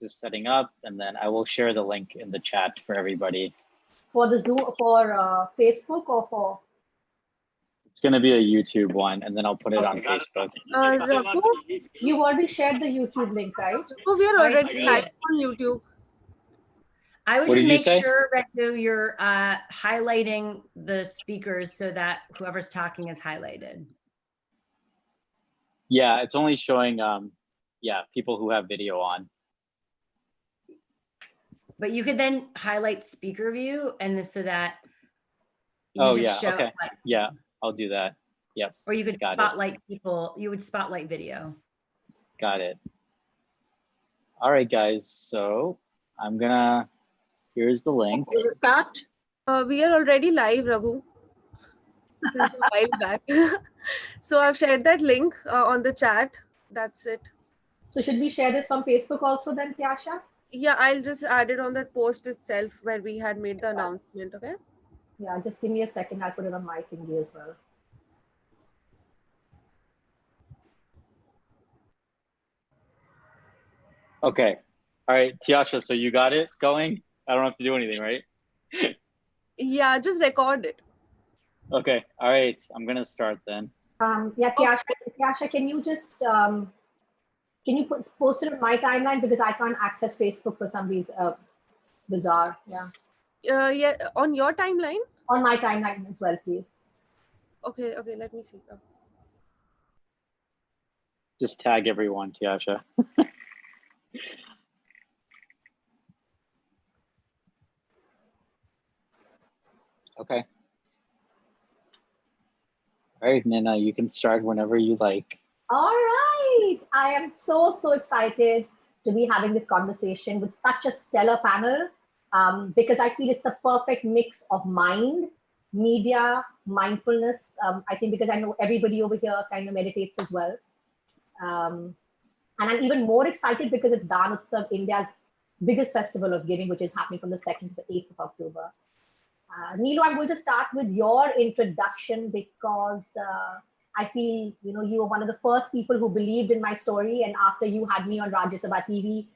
Just setting up, and then I will share the link in the chat for everybody. For the Zoom, for Facebook, or for? It's going to be a YouTube one, and then I'll put it on Facebook. Raghu, you've already shared the YouTube link, right? Raghu, we are already live on YouTube. I would just make sure, Raghu, you're highlighting the speakers so that whoever's talking is highlighted. Yeah, it's only showing people who have video on. But you could then highlight speaker view, and so that you just show. Okay. Yeah, I'll do that. Yep. Or you could spotlight people. You would spotlight video. Got it. All right, guys. So I'm gonna. Here's the link. We'll start. We are already live, Raghu. Since a while back. So I've shared that link on the chat. That's it. So should we share this on Facebook also then, Tyasha? Yeah, I'll just add it on that post itself where we had made the announcement, okay? Yeah, just give me a second. I'll put it on my thingy as well. Okay. All right, Tyasha, so you got it going? I don't have to do anything, right? Yeah, just record it. Okay. All right. I'm going to start then. Yeah, Tyasha, can you just... can you post it on my timeline, because I can't access Facebook for some reason? Bizarre, yeah. Yeah, on your timeline? On my timeline as well, please. Okay, let me see. Just tag everyone, Tyasha. Okay. All right, Nina, you can start whenever you like. All right. I am so excited to be having this conversation with such a stellar panel, because I feel it's the perfect mix of mind, media, mindfulness. I think because I know everybody over here kind of meditates as well. And I'm even more excited because it's Daan Utsav, India's biggest festival of giving, which is happening from the 2nd to the 8th of October. Neelu, I'm going to start with your introduction because I feel, you were one of the first people who believed in my story. And after you had me on Rajya Sabha TV,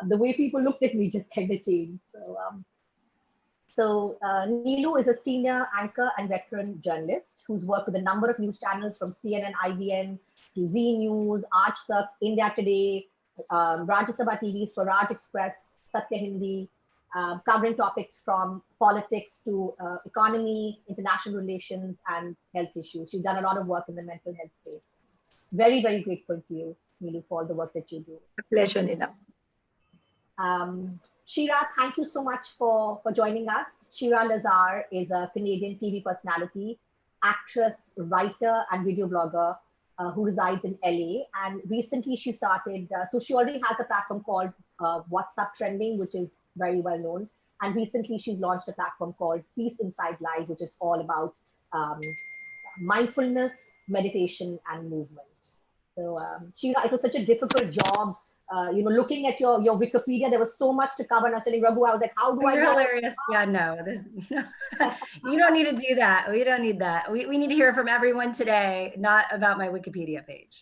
the way people looked at me just kind of changed. So Neelu is a senior anchor and veteran journalist who's worked with a number of news channels from CNN, IBN, to Z News, Aaj Tak, India Today, Rajya Sabha TV, Swaraj Express, Satya Hindi, covering topics from politics to economy, international relations, and health issues. She's done a lot of work in the mental health space. Very, very grateful to you, Neelu, for all the work that you do. A pleasure, Nina. Shira, thank you so much for joining us. Shira Lazar is a Canadian TV personality, actress, writer, and video blogger who resides in LA. And recently she started, so she already has a platform called WhatsApp Trending, which is very well known. And recently she's launched a platform called Peace Inside Live, which is all about mindfulness, meditation, and movement. So Shira, it was such a difficult job. Looking at your Wikipedia, there was so much to cover. And I was telling Raghu, I was like, how do I know? Hilarious. Yeah, no, you don't need to do that. We don't need that. We need to hear from everyone today, not about my Wikipedia page.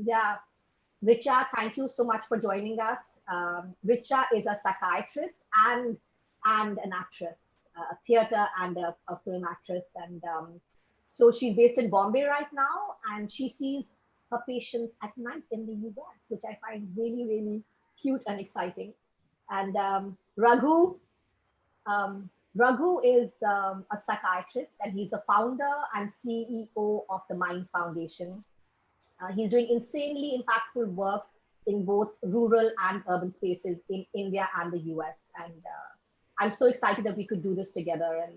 Yeah. Richa, thank you so much for joining us. Richa is a psychiatrist and an actress, a theater and a film actress. And so she's based in Bombay right now, and she sees her patients at night in the US, which I find really, really cute and exciting. And Raghu is a psychiatrist, and he's the founder and CEO of the Minds Foundation. He's doing insanely impactful work in both rural and urban spaces in India and the US. And I'm so excited that we could do this together. And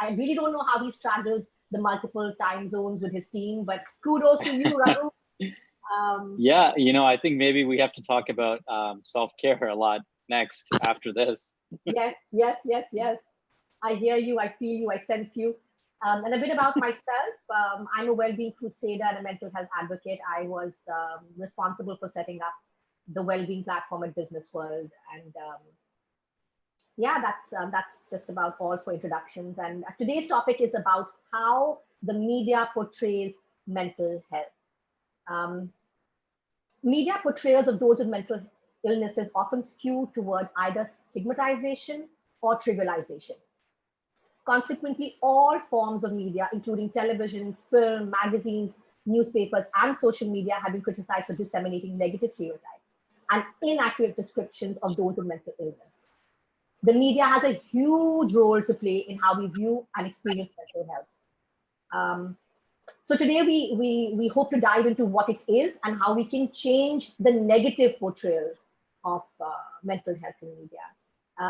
I really don't know how he straddles the multiple time zones with his team, but kudos to you, Raghu. Yeah, I think maybe we have to talk about self-care a lot next after this. Yes. I hear you, I feel you, I sense you. And a bit about myself. I'm a well-being crusader and a mental health advocate. I was responsible for setting up the well-being platform at Business World. And yeah, that's just about all for introductions. And today's topic is about how the media portrays mental health. Media portrayals of those with mental illnesses often skew toward either stigmatization or trivialization. Consequently, all forms of media, including television, film, magazines, newspapers, and social media, have been criticized for disseminating negative stereotypes and inaccurate descriptions of those with mental illness. The media has a huge role to play in how we view and experience mental health. So today we hope to dive into what it is and how we can change the negative portrayal of mental health in media.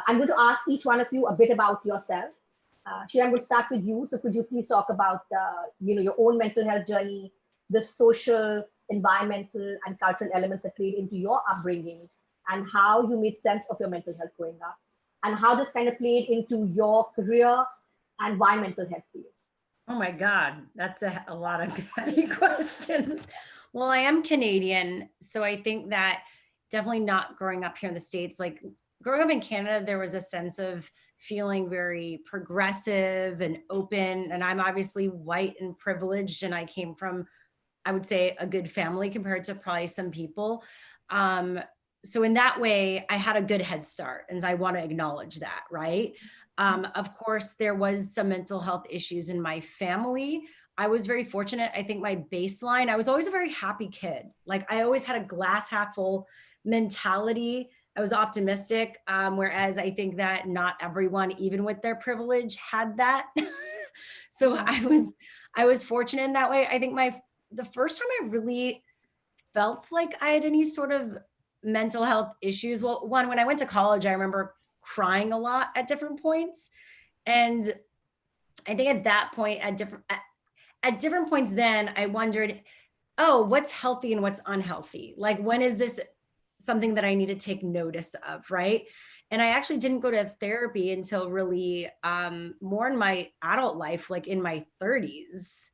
I'm going to ask each one of you a bit about yourself. Shira, I'm going to start with you. So could you please talk about your own mental health journey, the social, environmental, and cultural elements that played into your upbringing, and how you made sense of your mental health growing up, and how this kind of played into your career and why mental health for you? Oh my God, that's a lot of heavy questions. Well, I am Canadian, so I think that definitely not growing up here in the States, like growing up in Canada, there was a sense of feeling very progressive and open. And I'm obviously white and privileged, and I came from, I would say, a good family compared to probably some people. So in that way, I had a good head start, and I want to acknowledge that, right? Of course, there was some mental health issues in my family. I was very fortunate. I think my baseline, I was always a very happy kid. Like I always had a glass half full mentality. I was optimistic, whereas I think that not everyone, even with their privilege, had that. So I was fortunate in that way. I think the first time I really felt like I had any sort of mental health issues, well, when I went to college, I remember crying a lot at different points. And I think at that point, at different points then, I wondered, oh, what's healthy and what's unhealthy? Like, when is this something that I need to take notice of, right? And I actually didn't go to therapy until really more in my adult life, like in my 30s.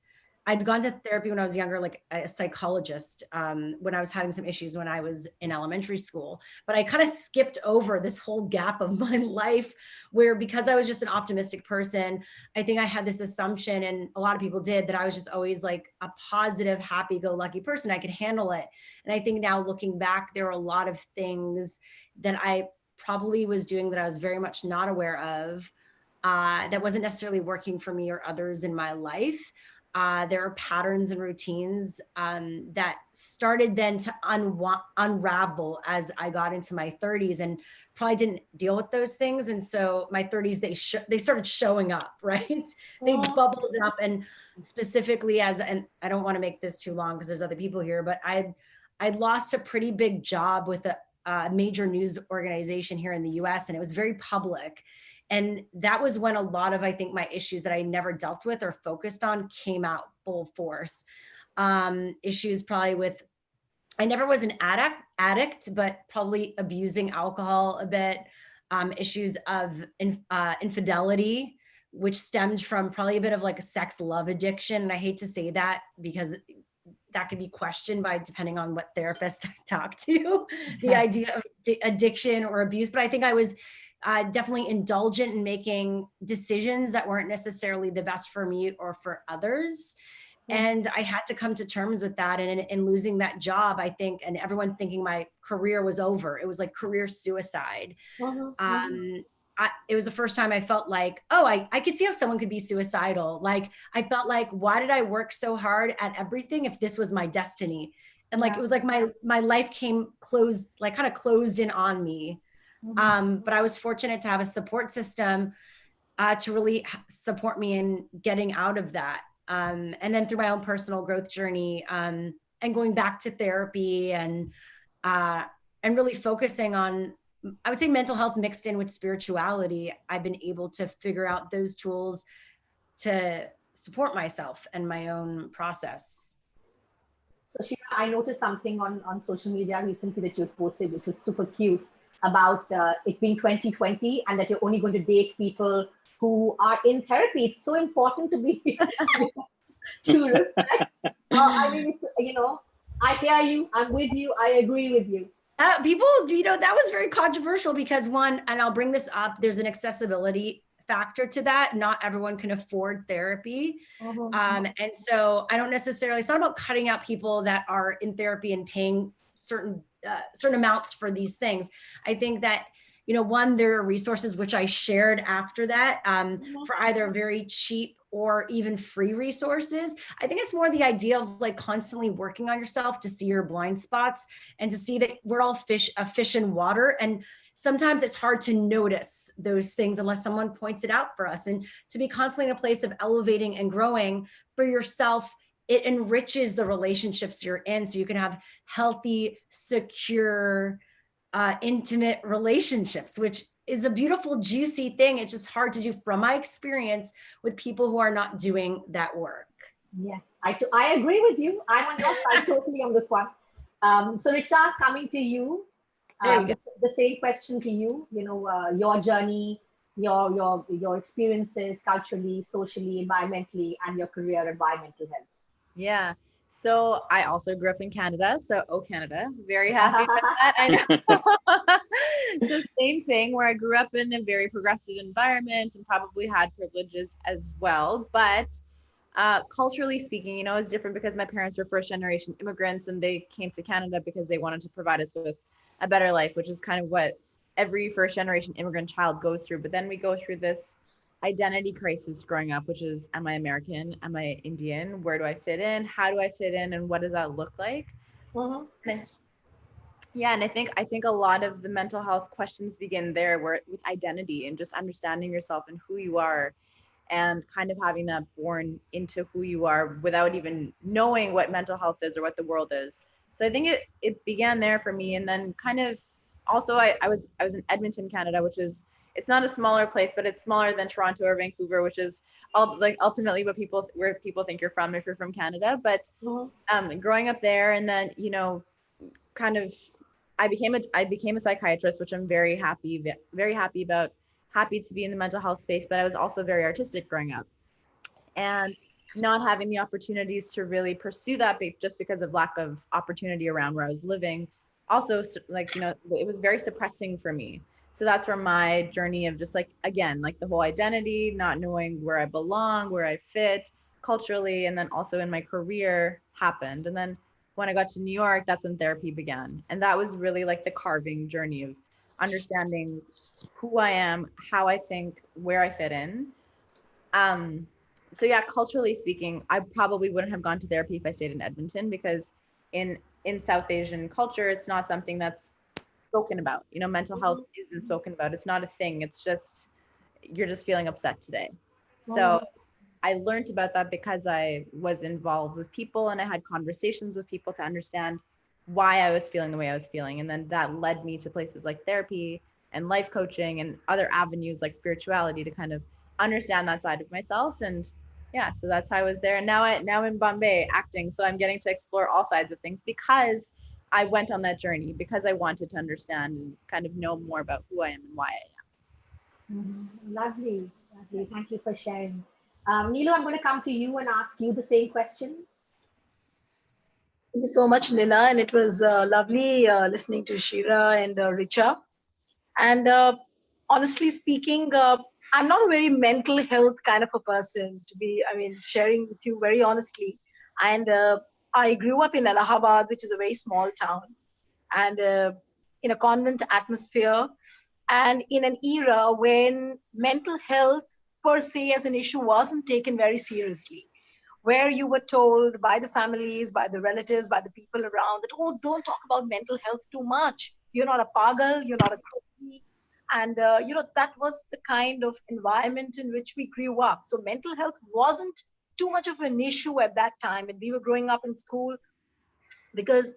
I'd gone to therapy when I was younger, like a psychologist, when I was having some issues when I was in elementary school. But I kind of skipped over this whole gap of my life where, because I was just an optimistic person, I think I had this assumption, and a lot of people did, that I was just always like a positive, happy-go-lucky person. I could handle it. And I think now looking back, there are a lot of things that I probably was doing that I was very much not aware of, that wasn't necessarily working for me or others in my life. There are patterns and routines that started then to unravel as I got into my 30s, and probably didn't deal with those things. And so my 30s, they started showing up, right? They bubbled up. And specifically and I don't want to make this too long because there's other people here, but I'd lost a pretty big job with a major news organization here in the US, and it was very public. And that was when a lot of, I think, my issues that I never dealt with or focused on came out full force. Issues probably with, I never was an addict, but probably abusing alcohol a bit. Issues of infidelity, which stemmed from probably a bit of like a sex love addiction. And I hate to say that because that could be questioned by depending on what therapist I talk to, the idea of addiction or abuse. But I think I was definitely indulgent in making decisions that weren't necessarily the best for me or for others. And I had to come to terms with that, and losing that job, I think, and everyone thinking my career was over. It was like career suicide. It was the first time I felt like, oh, I could see how someone could be suicidal. Like, I felt like, why did I work so hard at everything if this was my destiny? And like, it was like my life came closed, like kind of closed in on me. But I was fortunate to have a support system to really support me in getting out of that. And then through my own personal growth journey, and going back to therapy and really focusing on, I would say, mental health mixed in with spirituality, I've been able to figure out those tools to support myself and my own process. So Shira, I noticed something on social media recently that you posted, which was super cute, about it being 2020 and that you're only going to date people who are in therapy. It's so important to be to reflect. I mean, it's, I hear you, I'm with you, I agree with you. People, that was very controversial because one, and I'll bring this up, there's an accessibility factor to that. Not everyone can afford therapy. Mm-hmm. And so I don't necessarily, it's not about cutting out people that are in therapy and paying certain amounts for these things. I think that, you know, one, there are resources which I shared after that for either very cheap or even free resources. I think it's more the idea of like constantly working on yourself to see your blind spots and to see that we're all a fish in water. And sometimes it's hard to notice those things unless someone points it out for us. And to be constantly in a place of elevating and growing for yourself, it enriches the relationships you're in so you can have healthy, secure, intimate relationships, which is a beautiful, juicy thing. It's just hard to do from my experience with people who are not doing that work. Yes, I agree with you. I'm on your side totally on this one. So Richa, coming to you, the same question to you, you know, your journey, your experiences culturally, socially, environmentally, and your career environmental health. Yeah. So I also grew up in Canada. So, oh, Canada, very happy with that. I know. So same thing where I grew up in a very progressive environment and probably had privileges as well. But culturally speaking, you know, it's different because my parents were first generation immigrants and they came to Canada because they wanted to provide us with a better life, which is kind of what every first generation immigrant child goes through. But then we go through this identity crisis growing up, which is, am I American? Am I Indian? Where do I fit in? How do I fit in? And what does that look like? Yeah, and I think a lot of the mental health questions begin there, where with identity and just understanding yourself and who you are, and kind of having that born into who you are without even knowing what mental health is or what the world is. So I think it began there for me, and then kind of also I was in Edmonton, Canada, which is, it's not a smaller place, but it's smaller than Toronto or Vancouver, which is all like ultimately where people think you're from if you're from Canada. But growing up there, and then, you know, kind of I became a psychiatrist, which I'm very happy about, happy to be in the mental health space. But I was also very artistic growing up, and not having the opportunities to really pursue that just because of lack of opportunity around where I was living. Also, like, you know, it was very suppressing for me. So that's where my journey of just like, again, like the whole identity, not knowing where I belong, where I fit culturally, and then also in my career happened. And then when I got to New York, that's when therapy began. And that was really like the carving journey of understanding who I am, how I think, where I fit in. So yeah, culturally speaking, I probably wouldn't have gone to therapy if I stayed in Edmonton, because in South Asian culture, it's not something that's spoken about. You know, mental health isn't spoken about. It's not a thing. It's just, you're just feeling upset today. So I learned about that because I was involved with people and I had conversations with people to understand why I was feeling the way I was feeling. And then that led me to places like therapy and life coaching and other avenues like spirituality to kind of understand that side of myself. And yeah, so that's how I was there. And now I'm in Bombay acting. So I'm getting to explore all sides of things because I went on that journey, because I wanted to understand and kind of know more about who I am and why I am. Lovely. Thank you for sharing. Neelu, I'm going to come to you and ask you the same question. Thank you so much, Nina. And it was lovely listening to Shira and Richa. And honestly speaking, I'm not a very mental health kind of a person sharing with you very honestly. And I grew up in Allahabad, which is a very small town, and in a convent atmosphere, and in an era when mental health per se as an issue wasn't taken very seriously, where you were told by the families, by the relatives, by the people around that, oh, don't talk about mental health too much. You're not a pagal, you're not a crazy. And, that was the kind of environment in which we grew up. So mental health wasn't too much of an issue at that time. And we were growing up in school, because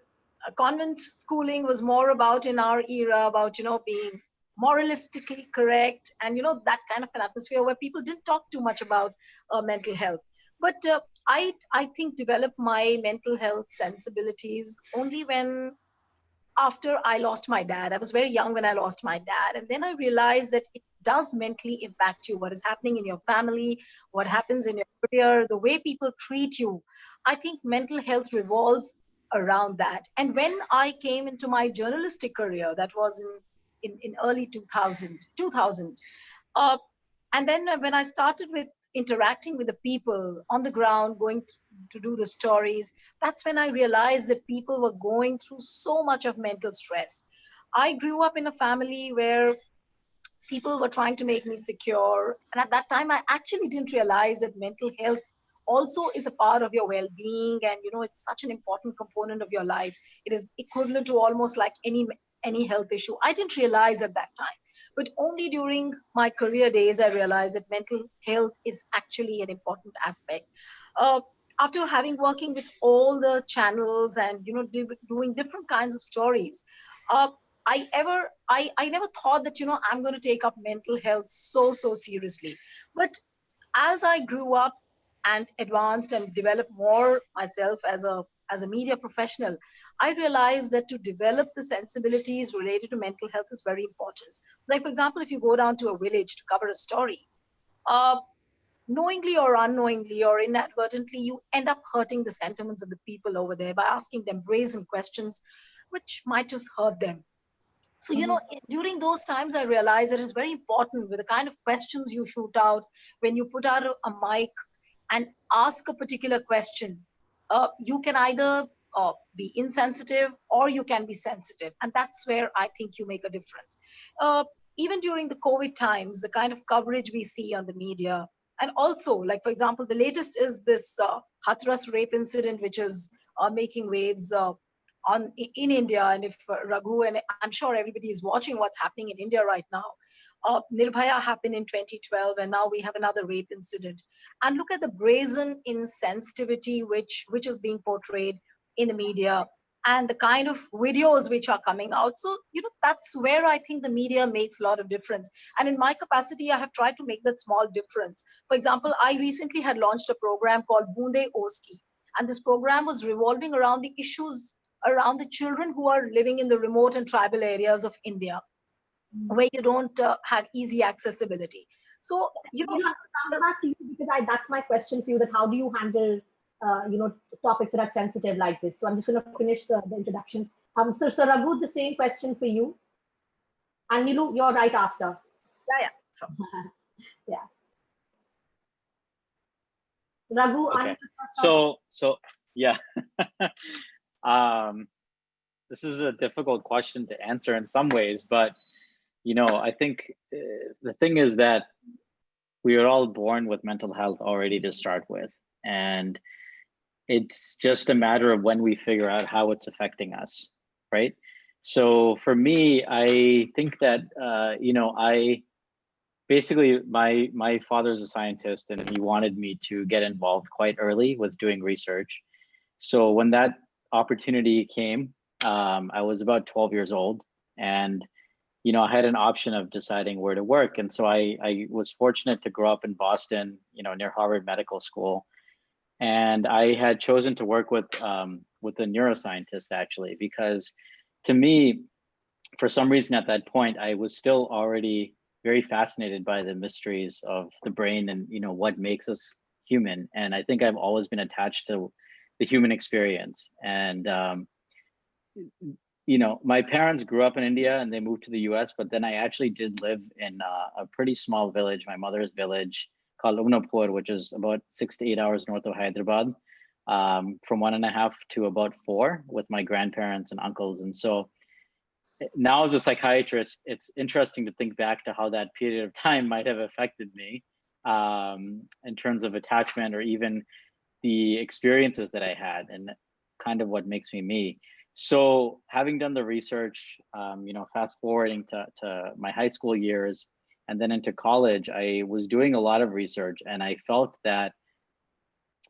convent schooling was more about, in our era, about, being moralistically correct and, that kind of an atmosphere where people didn't talk too much about mental health. But I think developed my mental health sensibilities only when, after I lost my dad. I was very young when I lost my dad. And then I realized that it does mentally impact you. What is happening in your family, what happens in your career, the way people treat you. I think mental health revolves around that. And when I came into my journalistic career, that was in early 2000, And then when I started with interacting with the people on the ground, going to do the stories, that's when I realized that people were going through so much of mental stress. I grew up in a family where people were trying to make me secure. And at that time, I actually didn't realize that mental health also is a part of your well-being. And, it's such an important component of your life. It is equivalent to almost like any health issue. I didn't realize at that time. But only during my career days, I realized that mental health is actually an important aspect. Uh, After having working with all the channels and, doing different kinds of stories, uh, I never thought that, I'm going to take up mental health so seriously. But as I grew up and advanced and developed more myself as a media professional, I realized that to develop the sensibilities related to mental health is very important. Like, for example, if you go down to a village to cover a story, uh, knowingly or unknowingly or inadvertently, you end up hurting the sentiments of the people over there by asking them brazen questions, which might just hurt them. So, during those times, I realized that it's very important with the kind of questions you shoot out when you put out a mic and ask a particular question. You can either be insensitive or you can be sensitive. And that's where I think you make a difference. Even during the COVID times, the kind of coverage we see on the media, and also, like, for example, the latest is this Hathras rape incident, which is making waves in India. And if Raghu, and I'm sure everybody is watching what's happening in India right now. Nirbhaya happened in 2012, and now we have another rape incident. And look at the brazen insensitivity which is being portrayed in the media, and the kind of videos which are coming out. So, that's where I think the media makes a lot of difference. And in my capacity, I have tried to make that small difference. For example, I recently had launched a program called Boonde Oski. And this program was revolving around the issues around the children who are living in the remote and tribal areas of India, where you don't have easy accessibility. So, I'll come back to you because that's my question for you, that how do you handle, topics that are sensitive like this? So I'm just going to finish the introduction. So Raghu, the same question for you. And Neelu, you're right after. Yeah. Yeah. Raghu, okay. So yeah. This is a difficult question to answer in some ways, but I think the thing is that we are all born with mental health already to start with, and it's just a matter of when we figure out how it's affecting us, right? So for me, I think that I basically my father's a scientist, and he wanted me to get involved quite early with doing research. So when that opportunity came, I was about 12 years old, and I had an option of deciding where to work. And so I was fortunate to grow up in Boston, near Harvard Medical School. And I had chosen to work with a neuroscientist, actually, because to me, for some reason at that point, I was still already very fascinated by the mysteries of the brain and, what makes us human. And I think I've always been attached to the human experience. And, my parents grew up in India and they moved to the US, but then I actually did live in a pretty small village, my mother's village, called Unapur, which is about 6 to 8 hours north of Hyderabad, from 1.5 to about 4 with my grandparents and uncles. And so now as a psychiatrist, it's interesting to think back to how that period of time might have affected me in terms of attachment or even the experiences that I had and kind of what makes me me. So having done the research, fast forwarding to my high school years and then into college, I was doing a lot of research and I felt that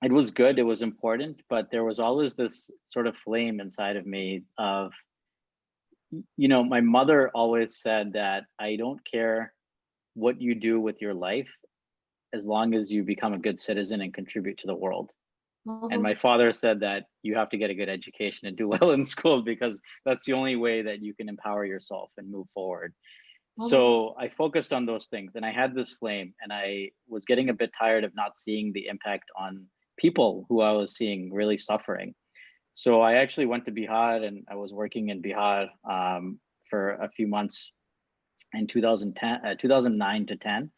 it was good, it was important, but there was always this sort of flame inside of me of, my mother always said that I don't care what you do with your life as long as you become a good citizen and contribute to the world. And my father said that you have to get a good education and do well in school because that's the only way that you can empower yourself and move forward. So I focused on those things and I had this flame and I was getting a bit tired of not seeing the impact on people who I was seeing really suffering. So I actually went to Bihar and I was working in Bihar for a few months in 2009 to 10.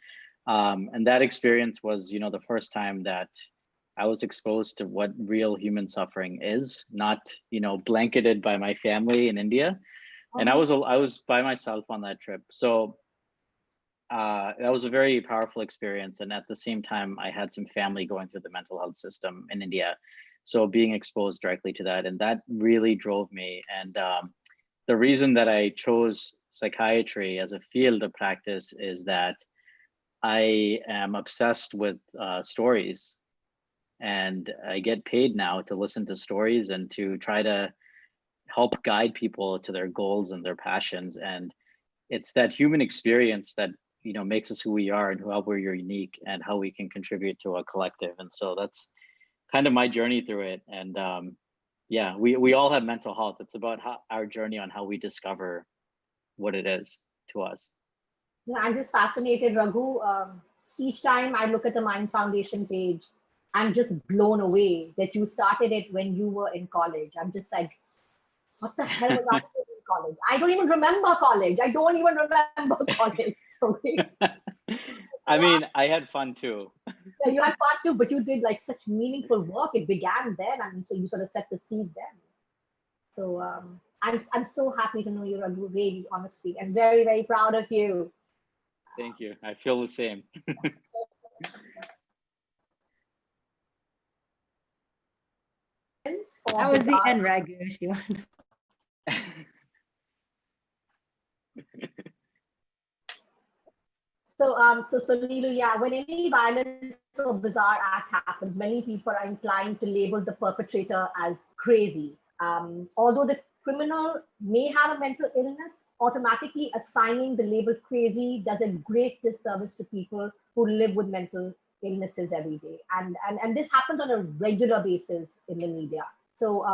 And that experience was, you know, the first time that I was exposed to what real human suffering is, not, you know, blanketed by my family in India. And I was by myself on that trip. So that was a very powerful experience. And at the same time, I had some family going through the mental health system in India. So being exposed directly to that, and that really drove me. And the reason that I chose psychiatry as a field of practice is that I am obsessed with stories. And I get paid now to listen to stories and to try to help guide people to their goals and their passions. And it's that human experience that, you know, makes us who we are and how we're unique and how we can contribute to a collective. And so that's kind of my journey through it. And yeah, we all have mental health. It's about our journey on how we discover what it is to us. Yeah, I'm just fascinated, Raghu. Each time I look at the Minds Foundation page, I'm just blown away that you started it when you were in college. I'm just like, what the hell was I doing in college? I don't even remember college. I don't even remember college. Okay. I mean, I had fun too. Yeah, you had fun too, but you did like such meaningful work. It began then, and so you sort of set the seed then. So I'm so happy to know you, Raghu. Really, honestly, and very, very proud of you. Thank you. I feel the same. That was the end, Raghu. So Neelu, yeah, when any violence or bizarre act happens, many people are inclined to label the perpetrator as crazy. Although the criminal may have a mental illness, automatically assigning the label crazy does a great disservice to people who live with mental illnesses every day. And this happens on a regular basis in the media. So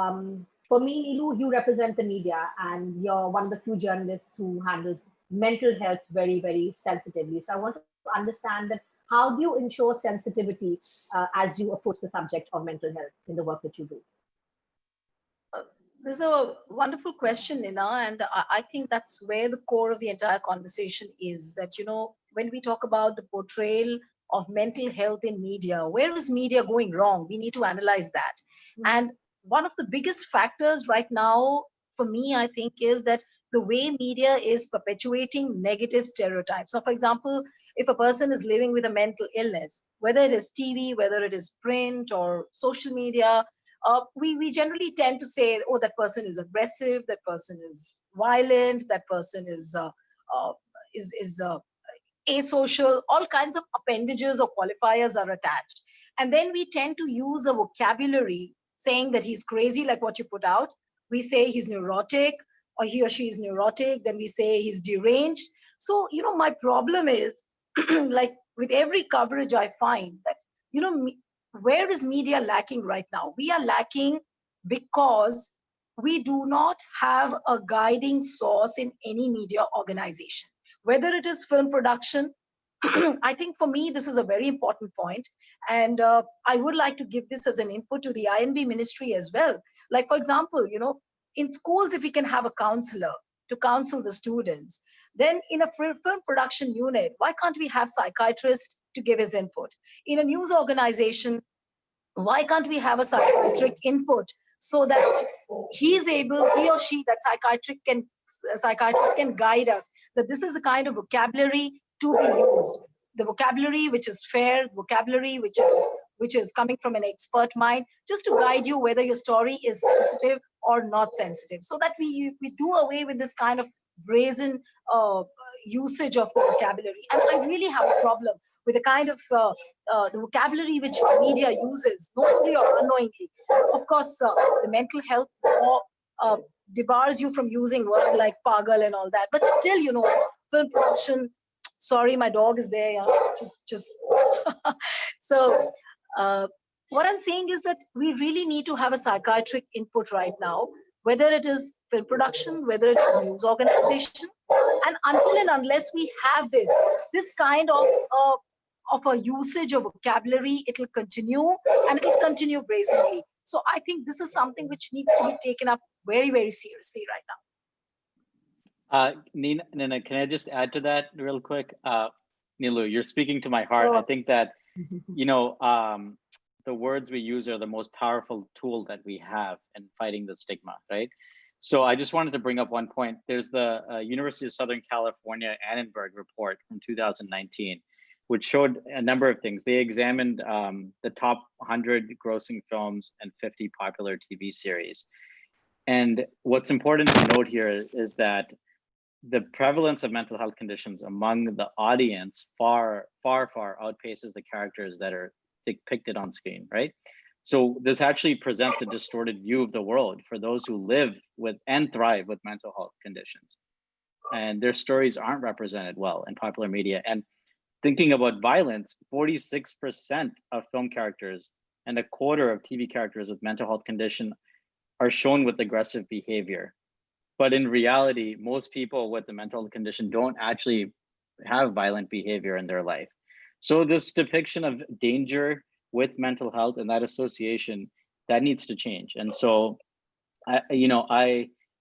for me, Neelu, you represent the media and you're one of the few journalists who handles mental health very, very sensitively. So I want to understand that how do you ensure sensitivity as you approach the subject of mental health in the work that you do? This is a wonderful question, Nina, and I think that's where the core of the entire conversation is that, you know, when we talk about the portrayal of mental health in media, where is media going wrong? We need to analyze that. And one of the biggest factors right now for me, I think, is that the way media is perpetuating negative stereotypes. So, for example, if a person is living with a mental illness, whether it is TV, whether it is print or social media, we generally tend to say, oh, that person is aggressive, that person is violent, that person is asocial. All kinds of appendages or qualifiers are attached, and then we tend to use a vocabulary saying that he's crazy, like what you put out. We say he's neurotic, or he or she is neurotic. Then we say he's deranged. So, you know, my problem is like with every coverage, I find that, you know, where is media lacking right now? We are lacking because we do not have a guiding source in any media organization, whether it is film production. I think for me, this is a very important point. And I would like to give this as an input to the INB ministry as well. Like, for example, you know, in schools, if we can have a counselor to counsel the students, then in a film production unit, why can't we have psychiatrists to give his input? In a news organization, why can't we have a psychiatric input so that he or she, that psychiatrist can guide us that this is the kind of vocabulary to be used, the vocabulary which is fair, vocabulary which is coming from an expert mind, just to guide you whether your story is sensitive or not sensitive, so that we do away with this kind of brazen usage of vocabulary. And I really have a problem with the kind of the vocabulary which media uses, knowingly or unknowingly. Of course, the mental health law debars you from using words like pagal and all that. But still, you know, film production, sorry, my dog is there. Yeah, just. So what I'm saying is that we really need to have a psychiatric input right now, whether it is film production, whether it is news organization. And until and unless we have this kind of a usage of vocabulary, it will continue, and it will continue brazenly. So I think this is something which needs to be taken up very, very seriously right now. Nina, can I just add to that real quick? Neelu, you're speaking to my heart. Oh. I think that, the words we use are the most powerful tool that we have in fighting the stigma, right? So I just wanted to bring up one point. There's the University of Southern California Annenberg report from 2019, which showed a number of things. They examined the top 100 grossing films and 50 popular TV series. And what's important to note here is that the prevalence of mental health conditions among the audience far outpaces the characters that are depicted on screen, right? So this actually presents a distorted view of the world for those who live with and thrive with mental health conditions. And their stories aren't represented well in popular media. And thinking about violence, 46% of film characters and a quarter of TV characters with mental health condition are shown with aggressive behavior. But in reality, most people with the mental condition don't actually have violent behavior in their life. So this depiction of danger with mental health and that association, that needs to change. And so,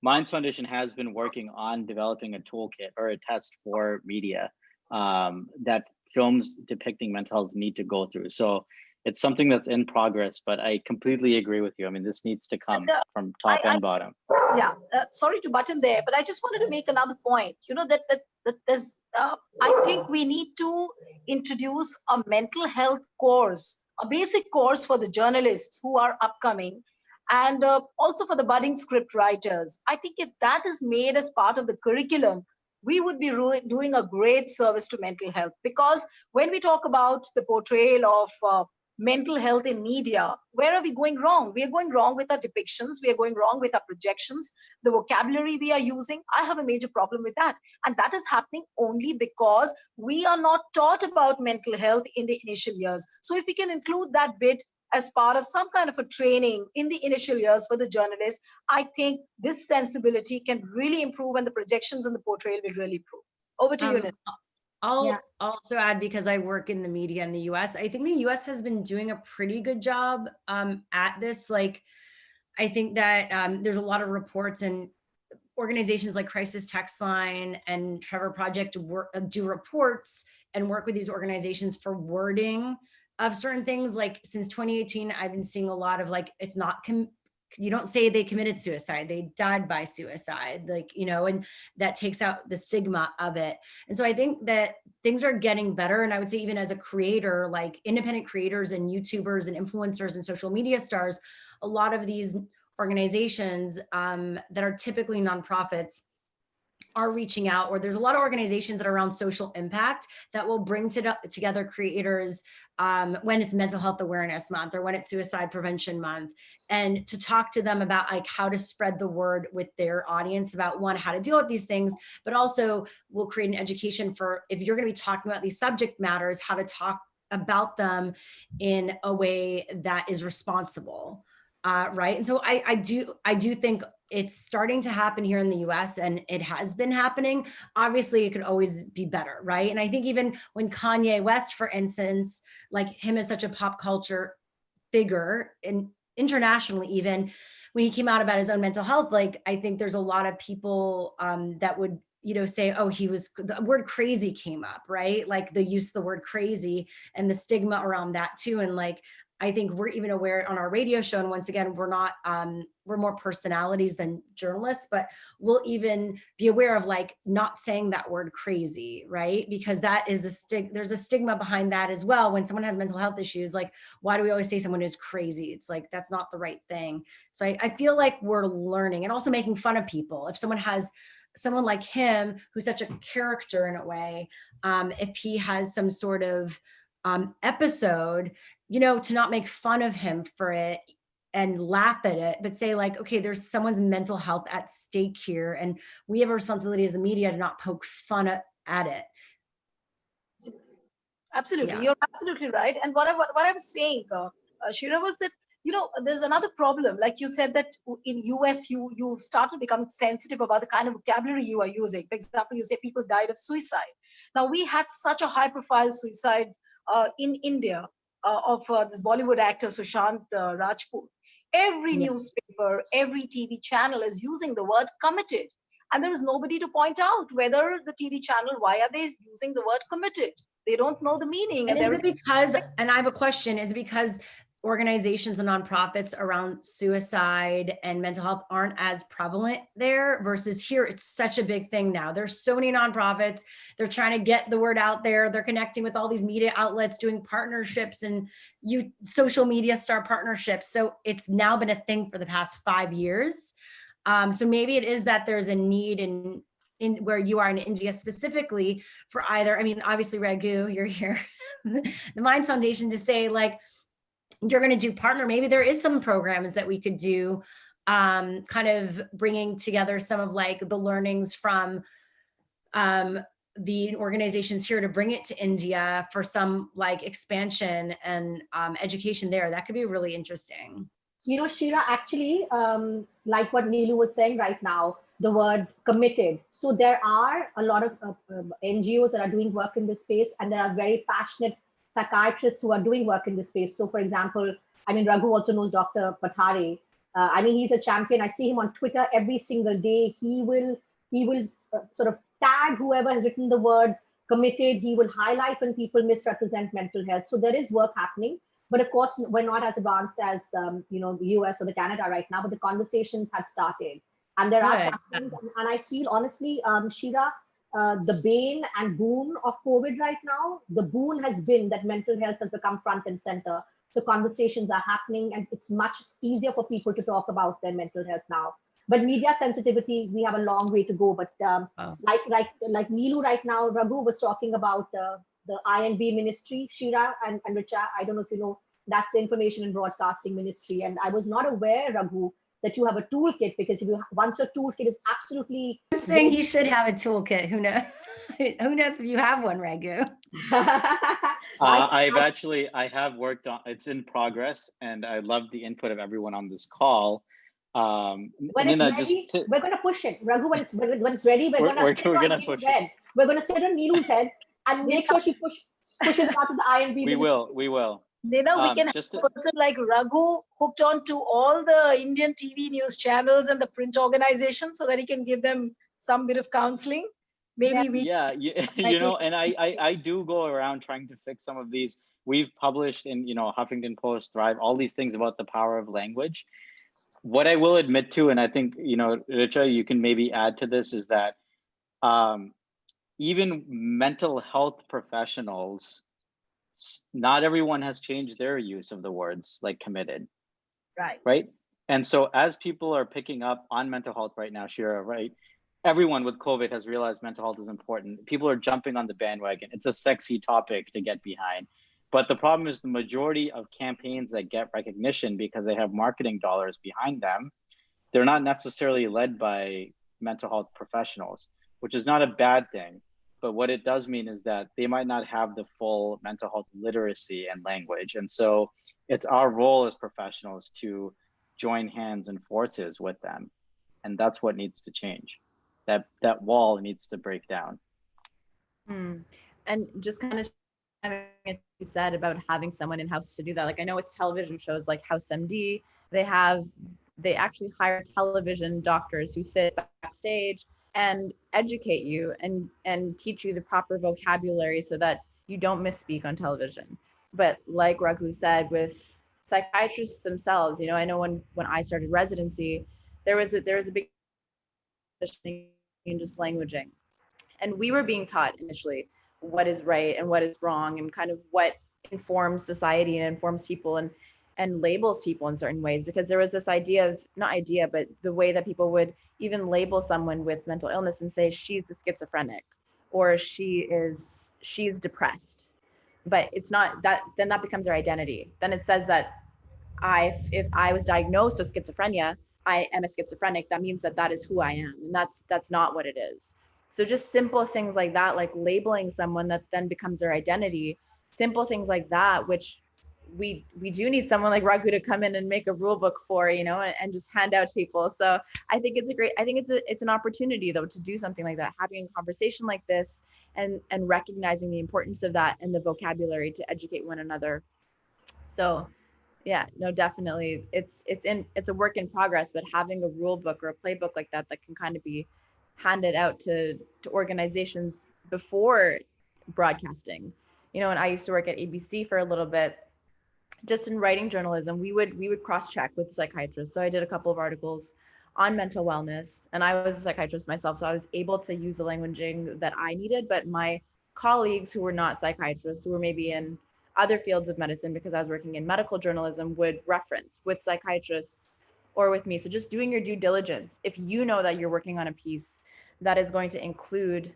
Minds Foundation has been working on developing a toolkit or a test for media that films depicting mental health need to go through. So it's something that's in progress, but I completely agree with you. I mean, this needs to come from top and bottom. Yeah, sorry to butt in there, but I just wanted to make another point. That there's, I think we need to introduce a mental health course, a basic course for the journalists who are upcoming, and also for the budding script writers. I think if that is made as part of the curriculum, we would be doing a great service to mental health. Because when we talk about the portrayal of mental health in media, where are we going wrong? We are going wrong with our depictions. We are going wrong with our projections, the vocabulary we are using. I have a major problem with that. And that is happening only because we are not taught about mental health in the initial years. So if we can include that bit as part of some kind of a training in the initial years for the journalists, I think this sensibility can really improve and the projections and the portrayal will really improve. Over to you, Nina. I'll also add, because I work in the media in the US, I think the US has been doing a pretty good job at this. Like, I think that there's a lot of reports, and organizations like Crisis Text Line and Trevor Project do reports and work with these organizations for wording of certain things. Like, since 2018, I've been seeing a lot of like, it's not you don't say they committed suicide, they died by suicide, and that takes out the stigma of it. And so I think that things are getting better. And I would say, even as a creator, like independent creators and YouTubers and influencers and social media stars, a lot of these organizations that are typically nonprofits are reaching out, or there's a lot of organizations that are around social impact that will bring together creators when it's Mental Health Awareness Month or when it's Suicide Prevention Month, and to talk to them about like how to spread the word with their audience about, one, how to deal with these things, but also we'll create an education for, if you're going to be talking about these subject matters, how to talk about them in a way that is responsible. Right. And so I do think it's starting to happen here in the US, and it has been happening. Obviously, it could always be better. Right. And I think even when Kanye West, for instance, like him as such a pop culture figure, and internationally, even when he came out about his own mental health, like I think there's a lot of people that would, say, oh, the word crazy came up, right? Like the use of the word crazy and the stigma around that too. And like, I think we're even aware on our radio show, and once again, we're more personalities than journalists, but we'll even be aware of like not saying that word crazy, right? Because that is there's a stigma behind that as well. When someone has mental health issues, like, why do we always say someone is crazy? It's like, that's not the right thing. So I feel like we're learning, and also making fun of people. If someone like him, who's such a character in a way, if he has some sort of episode, to not make fun of him for it and laugh at it, but say like, okay, there's someone's mental health at stake here, and we have a responsibility as the media to not poke fun at it. Absolutely. Yeah. You're absolutely right. And what I was saying, Shira, was that, there's another problem. Like you said that in US, you started becoming sensitive about the kind of vocabulary you are using. For example, you say people died of suicide. Now, we had such a high profile suicide in India of this Bollywood actor, Sushant Rajput. Every newspaper, every TV channel is using the word committed. And there is nobody to point out whether the TV channel, why are they using the word committed? They don't know the meaning. And is it because, and I have a question, is it because organizations and nonprofits around suicide and mental health aren't as prevalent there versus here? It's such a big thing now. There's so many nonprofits. They're trying to get the word out there. They're connecting with all these media outlets, doing partnerships and social media star partnerships. So it's now been a thing for the past 5 years. So maybe it is that there's a need in where you are in India specifically for either, I mean, obviously Raghu, you're here, the Minds Foundation, to say like, you're going to do partner. Maybe there is some programs that we could do, kind of bringing together some of like the learnings from the organizations here to bring it to India for some like expansion and education there. That could be really interesting. You know, Shira, actually, like what Neelu was saying right now, the word committed. So there are a lot of NGOs that are doing work in this space, and there are very passionate psychiatrists who are doing work in this space. So for example, I mean, Raghu also knows Dr. Patare. I mean, he's a champion. I see him on Twitter every single day. He will sort of tag whoever has written the word committed. He will highlight when people misrepresent mental health. So there is work happening. But of course, we're not as advanced as you know, the US or the Canada right now, but the conversations have started. And there are champions. And I feel honestly, Shira, the bane and boon of COVID right now, the boon has been that mental health has become front and center. So conversations are happening, and it's much easier for people to talk about their mental health now. But media sensitivity, we have a long way to go. But like Neelu right now, Raghu was talking about the INB ministry, Shira and Richa. I don't know if you know, that's the Information and Broadcasting Ministry. And I was not aware, Raghu, that you have a toolkit, because if you once your toolkit is absolutely I'm saying he should have a toolkit. Who knows? Who knows if you have one, Raghu? I have worked on, it's in progress, and I love the input of everyone on this call. When it's ready, we're going to push it, Raghu. When it's ready, we're going to push it. We're going to sit on Neelu's head and make sure she pushes out to the INB. We will. Nina, we can have a person like Raghu hooked on to all the Indian TV news channels and the print organizations so that he can give them some bit of counseling. Maybe you know, and I do go around trying to fix some of these. We've published in, you know, Huffington Post, Thrive, all these things about the power of language. What I will admit to, and I think, you know, Richa, you can maybe add to this, is that even mental health professionals, not everyone has changed their use of the words like committed. Right. And so as people are picking up on mental health right now, Shira, right? Everyone with COVID has realized mental health is important. People are jumping on the bandwagon. It's a sexy topic to get behind. But the problem is the majority of campaigns that get recognition because they have marketing dollars behind them, they're not necessarily led by mental health professionals, which is not a bad thing. But what it does mean is that they might not have the full mental health literacy and language. And so it's our role as professionals to join hands and forces with them. And that's what needs to change. That wall needs to break down. And just kind of, I mean, you said about having someone in-house to do that. Like, I know it's television shows like House MD, they actually hire television doctors who sit backstage and educate you and teach you the proper vocabulary so that you don't misspeak on television. But like Raghu said, with psychiatrists themselves, you know, I know when I started residency, there was a big in just languaging, and we were being taught initially what is right and what is wrong, and kind of what informs society and informs people and labels people in certain ways, because there was this but the way that people would even label someone with mental illness and say she's a schizophrenic or she's depressed. But it's not that, then that becomes their identity. Then it says that if I was diagnosed with schizophrenia, I am a schizophrenic, that means that is who I am. And that's not what it is. So just simple things like that, like labeling someone that then becomes their identity, simple things like that, which we do need someone like Raghu to come in and make a rule book for, you know, and just hand out to people. So I think it's an opportunity though to do something like that, having a conversation like this and recognizing the importance of that and the vocabulary to educate one another. So yeah, no, definitely it's a work in progress, but having a rule book or a playbook like that can kind of be handed out to organizations before broadcasting, and I used to work at ABC for a little bit, just in writing journalism, we would cross-check with psychiatrists. So I did a couple of articles on mental wellness, and I was a psychiatrist myself, so I was able to use the languaging that I needed, but my colleagues who were not psychiatrists, who were maybe in other fields of medicine, because I was working in medical journalism, would reference with psychiatrists or with me. So just doing your due diligence. If you know that you're working on a piece that is going to include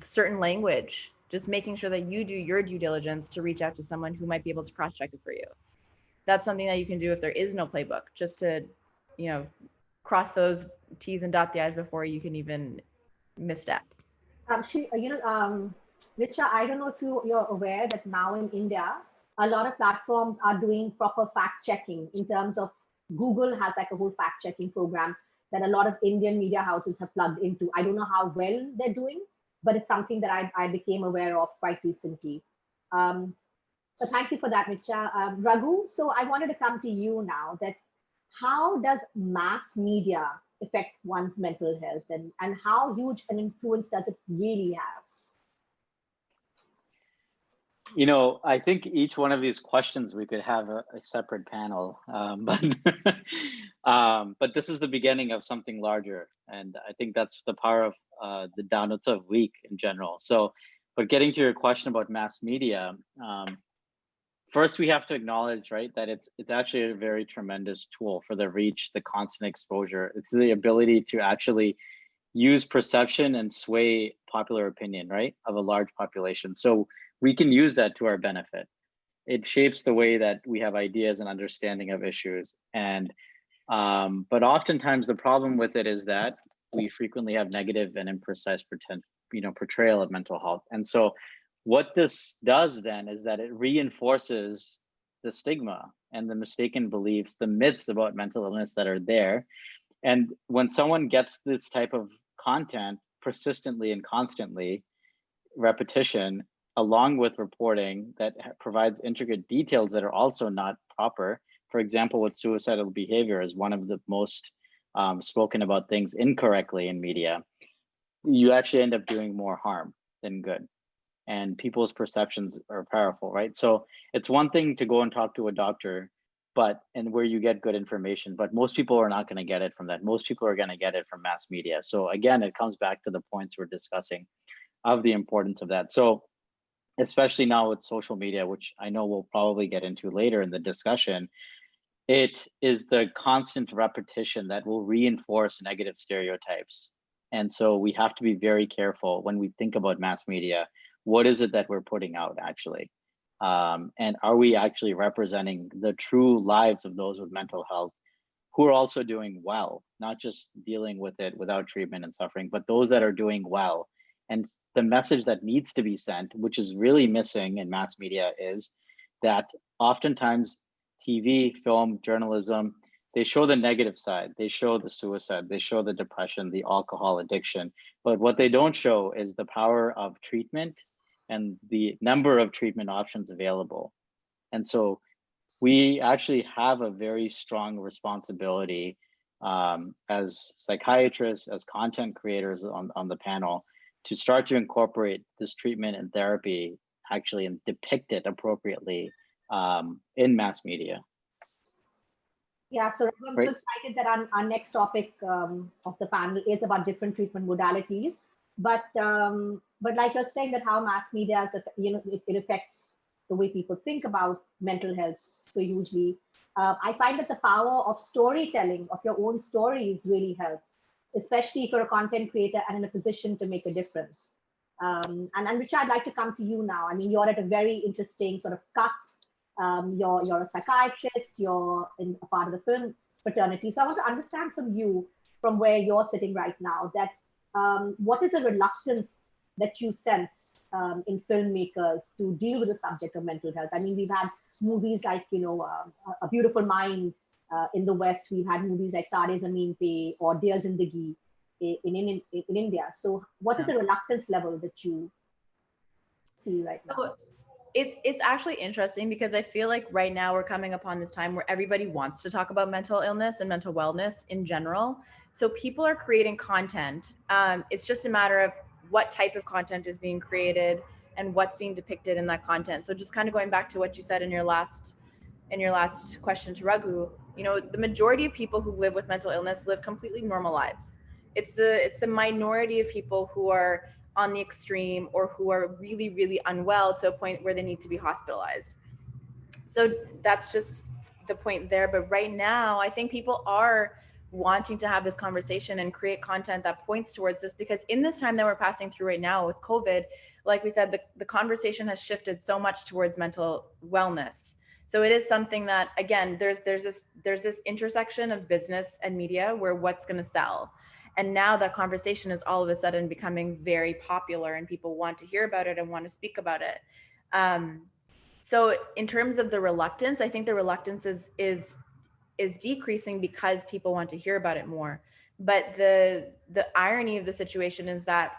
certain language, just making sure that you do your due diligence to reach out to someone who might be able to cross-check it for you. That's something that you can do if there is no playbook, just to, cross those T's and dot the I's before you can even misstep. Richa, I don't know if you're aware that now in India, a lot of platforms are doing proper fact checking in terms of Google has like a whole fact checking program that a lot of Indian media houses have plugged into. I don't know how well they're doing, but it's something that I became aware of quite recently. So thank you for that, Richa. Raghu, so I wanted to come to you now, that how does mass media affect one's mental health, and how huge an influence does it really have? I think each one of these questions we could have a separate panel, but this is the beginning of something larger, and I think that's the power of the Danotsav week in general. So, but getting to your question about mass media, first we have to acknowledge, right, that it's actually a very tremendous tool for the reach, the constant exposure. It's the ability to actually use perception and sway popular opinion, right, of a large population. So we can use that to our benefit. It shapes the way that we have ideas and understanding of issues. And but oftentimes the problem with it is that we frequently have negative and imprecise portrayal of mental health. And so what this does then is that it reinforces the stigma and the mistaken beliefs, the myths about mental illness that are there. And when someone gets this type of content persistently and constantly, repetition, along with reporting that provides intricate details that are also not proper. For example, with suicidal behavior is one of the most spoken about things incorrectly in media. You actually end up doing more harm than good. And people's perceptions are powerful, right? So it's one thing to go and talk to a doctor, and where you get good information, but most people are not going to get it from that. Most people are going to get it from mass media. So again, it comes back to the points we're discussing of the importance of that. So especially now with social media, which I know we'll probably get into later in the discussion, it is the constant repetition that will reinforce negative stereotypes. And so we have to be very careful when we think about mass media. What is it that we're putting out actually? And are we actually representing the true lives of those with mental health who are also doing well, not just dealing with it without treatment and suffering, but those that are doing well? And the message that needs to be sent, which is really missing in mass media, is that oftentimes TV, film, journalism, they show the negative side. They show the suicide, they show the depression, the alcohol addiction. But what they don't show is the power of treatment and the number of treatment options available. And so we actually have a very strong responsibility as psychiatrists, as content creators on the panel, to start to incorporate this treatment and therapy actually and depict it appropriately in mass media. Yeah, so I'm so excited that our next topic of the panel is about different treatment modalities. But like you're saying, that how mass media, it affects the way people think about mental health so hugely. I find that the power of storytelling of your own stories really helps, especially if you're a content creator and in a position to make a difference. And Richa, I'd like to come to you now. I mean, you're at a very interesting sort of cusp. You're a psychiatrist, you're in a part of the film fraternity. So I want to understand from you, from where you're sitting right now, that what is the reluctance that you sense in filmmakers to deal with the subject of mental health? I mean, we've had movies like, A Beautiful Mind in the West. We've had movies like Tare Zameen Pe or Dear Zindagi in India. So what is the reluctance level that you see right now? So it's actually interesting, because I feel like right now we're coming upon this time where everybody wants to talk about mental illness and mental wellness in general. So people are creating content. It's just a matter of what type of content is being created and what's being depicted in that content. So just kind of going back to what you said in your last question to Raghu, you know, the majority of people who live with mental illness live completely normal lives. It's the minority of people who are on the extreme or who are really, really unwell to a point where they need to be hospitalized. So that's just the point there. But right now, I think people are wanting to have this conversation and create content that points towards this, because in this time that we're passing through right now with COVID, like we said, the conversation has shifted so much towards mental wellness. So it is something that, again, there's this intersection of business and media where what's going to sell. And now that conversation is all of a sudden becoming very popular and people want to hear about it and want to speak about it. So in terms of the reluctance, I think the reluctance is decreasing because people want to hear about it more. But the irony of the situation is that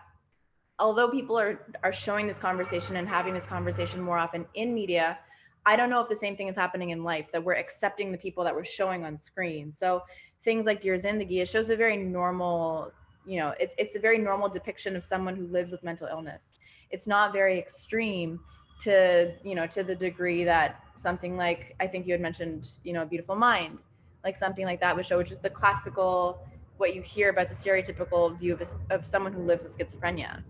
although people are showing this conversation and having this conversation more often in media, I don't know if the same thing is happening in life, that we're accepting the people that we're showing on screen. So things like Dear Zindagi, it shows a very normal, you know, it's a very normal depiction of someone who lives with mental illness. It's not very extreme to, you know, to the degree that something like, I think you had mentioned, you know, A Beautiful Mind, like something like that would show, which is the classical, what you hear about the stereotypical view of someone who lives with schizophrenia.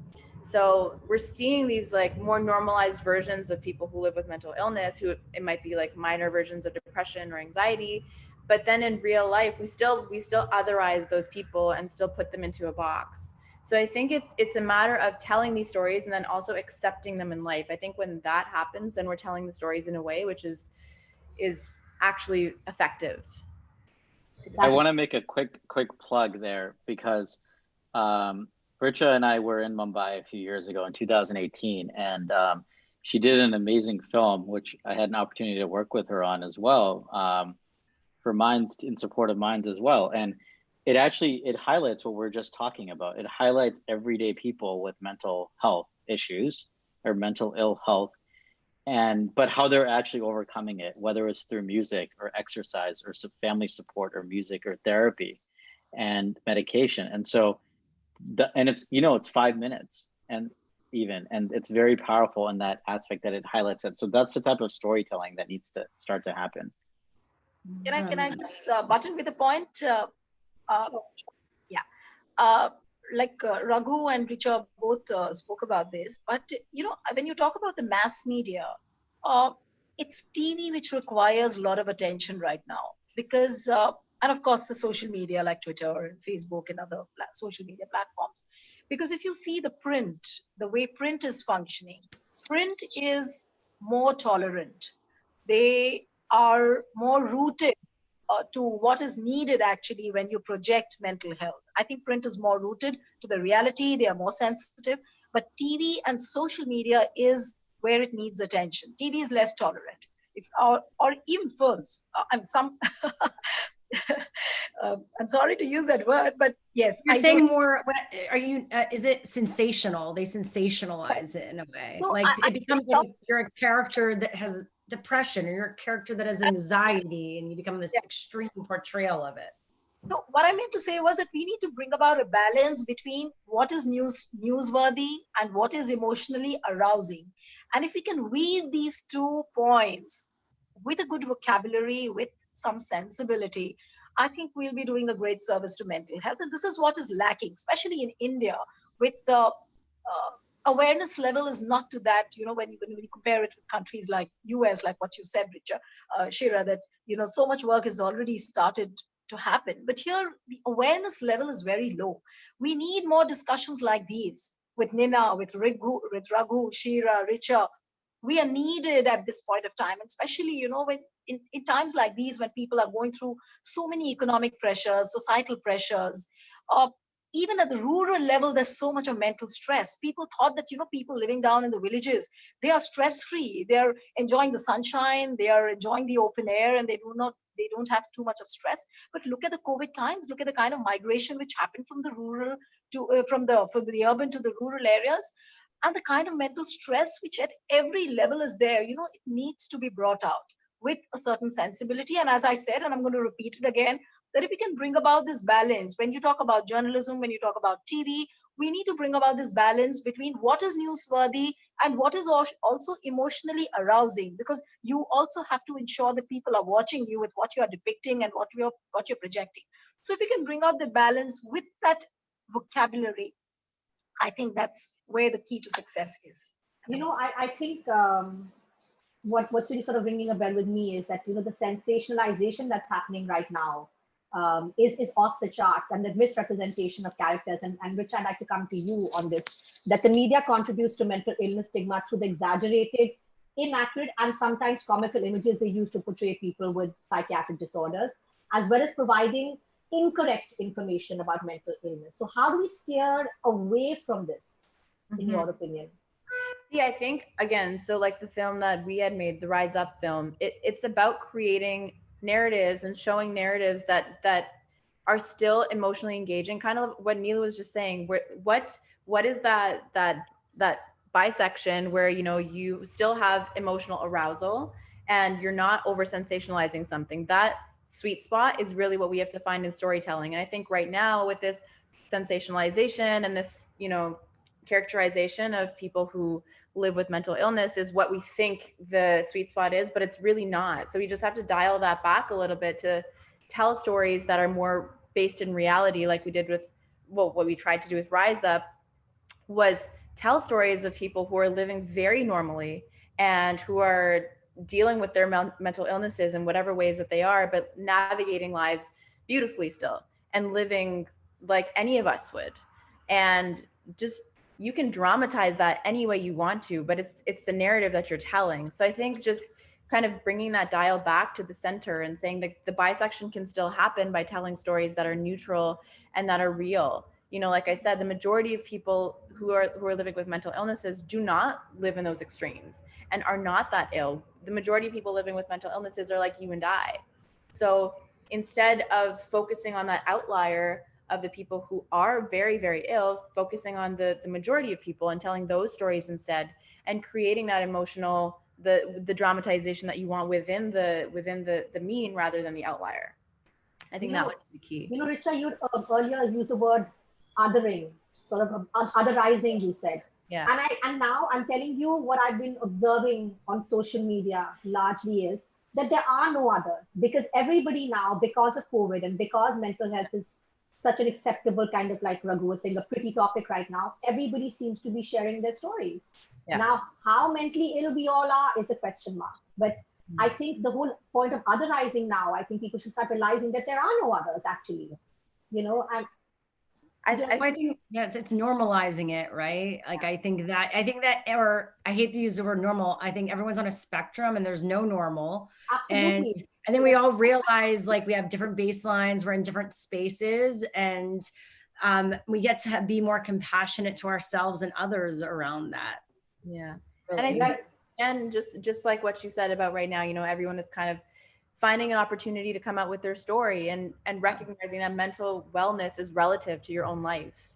So we're seeing these like more normalized versions of people who live with mental illness, who it might be like minor versions of depression or anxiety. But then in real life, we still otherize those people and still put them into a box. So I think it's a matter of telling these stories and then also accepting them in life. I think when that happens, then we're telling the stories in a way which is actually effective. I want to make a quick plug there, because Richa and I were in Mumbai a few years ago in 2018, and she did an amazing film, which I had an opportunity to work with her on as well, for Minds, in support of Minds as well. And it highlights what we're just talking about. It highlights everyday people with mental health issues or mental ill health, but how they're actually overcoming it, whether it's through music or exercise or family support or music or therapy and medication. And so and it's, you know, it's 5 minutes and it's very powerful in that aspect that it highlights it. So that's the type of storytelling that needs to start to happen. Can I just button with a point? Raghu and Richa both spoke about this, but you know, when you talk about the mass media, it's TV which requires a lot of attention right now, because and of course the social media like Twitter and Facebook and other social media platforms. Because if you see the way print is functioning, print is more tolerant. They are more rooted to what is needed actually when you project mental health. I think print is more rooted to the reality. They are more sensitive, but TV and social media is where it needs attention. TV is less tolerant. Or even films. Some. I'm sorry to use that word, but yes. You're saying more, are you, is it sensational? They sensationalize it in a way. No, like it becomes like you're a character that has depression, or you're a character that has anxiety, and you become this extreme portrayal of it. So what I meant to say was that we need to bring about a balance between what is newsworthy and what is emotionally arousing. And if we can weave these 2 points with a good vocabulary, with some sensibility, I think we'll be doing a great service to mental health. And this is what is lacking, especially in India, with the awareness level is not to that, you know, when you compare it with countries like US, like what you said, Richa, Shira, that, you know, so much work has already started to happen. But here, the awareness level is very low. We need more discussions like these with Nina, with Raghu, Shira, Richa. We are needed at this point of time, and especially, you know, when in times like these, when people are going through so many economic pressures, societal pressures, even at the rural level, there's so much of mental stress. People thought that, you know, people living down in the villages, they are stress-free. They're enjoying the sunshine, they are enjoying the open air, and they don't have too much of stress. But look at the COVID times, look at the kind of migration which happened from the rural to from the urban to the rural areas, and the kind of mental stress which at every level is there. You know, it needs to be brought out with a certain sensibility. And as I said, and I'm going to repeat it again, that if we can bring about this balance, when you talk about journalism, when you talk about TV, we need to bring about this balance between what is newsworthy and what is also emotionally arousing, because you also have to ensure that people are watching you with what you're depicting and what you're projecting. So if you can bring out the balance with that vocabulary, I think that's where the key to success is. I think what's really sort of ringing a bell with me is that, the sensationalization that's happening right now is off the charts, and the misrepresentation of characters. And Rich, I'd like to come to you on this, that the media contributes to mental illness stigma through the exaggerated, inaccurate, and sometimes comical images they use to portray people with psychiatric disorders, as well as providing incorrect information about mental illness. So how do we steer away from this, in your opinion? See, I think, again, so like the film that we had made, the Rise Up film, it's about creating narratives and showing narratives that are still emotionally engaging, kind of what Neelu was just saying. What is that bisection where, you still have emotional arousal and you're not over sensationalizing something? That sweet spot is really what we have to find in storytelling. And I think right now, with this sensationalization and this, characterization of people who live with mental illness, is what we think the sweet spot is, but it's really not. So we just have to dial that back a little bit to tell stories that are more based in reality, like we did with, what we tried to do with Rise Up, was tell stories of people who are living very normally and who are dealing with their mental illnesses in whatever ways that they are, but navigating lives beautifully still and living like any of us would. And just, you can dramatize that any way you want to, but it's the narrative that you're telling. So I think just kind of bringing that dial back to the center and saying that the bisection can still happen by telling stories that are neutral and that are real. Like I said, the majority of people who are living with mental illnesses do not live in those extremes and are not that ill. The majority of people living with mental illnesses are like you and I. So instead of focusing on that outlier of the people who are very, very ill, focusing on the majority of people and telling those stories instead, and creating that emotional, the dramatization that you want within the mean rather than the outlier. I think that would be the key. Richa, you earlier used the word othering, sort of otherizing, you said. Yeah. And now I'm telling you what I've been observing on social media largely is that there are no others, because everybody now, because of COVID and because mental health is such an acceptable, kind of like Raghu was saying, a pretty topic right now, everybody seems to be sharing their stories. Yeah. Now, how mentally ill we all are is a question mark. But I think the whole point of otherizing now, I think people should start realizing that there are no others actually, and I think, yeah, it's normalizing it, right? Like, I think that, or I hate to use the word normal. I think everyone's on a spectrum and there's no normal. Absolutely. And then we all realize, like, we have different baselines, we're in different spaces, and we get to be more compassionate to ourselves and others around that. Yeah. Really. And I think, and just like what you said about right now, everyone is kind of finding an opportunity to come out with their story and recognizing that mental wellness is relative to your own life.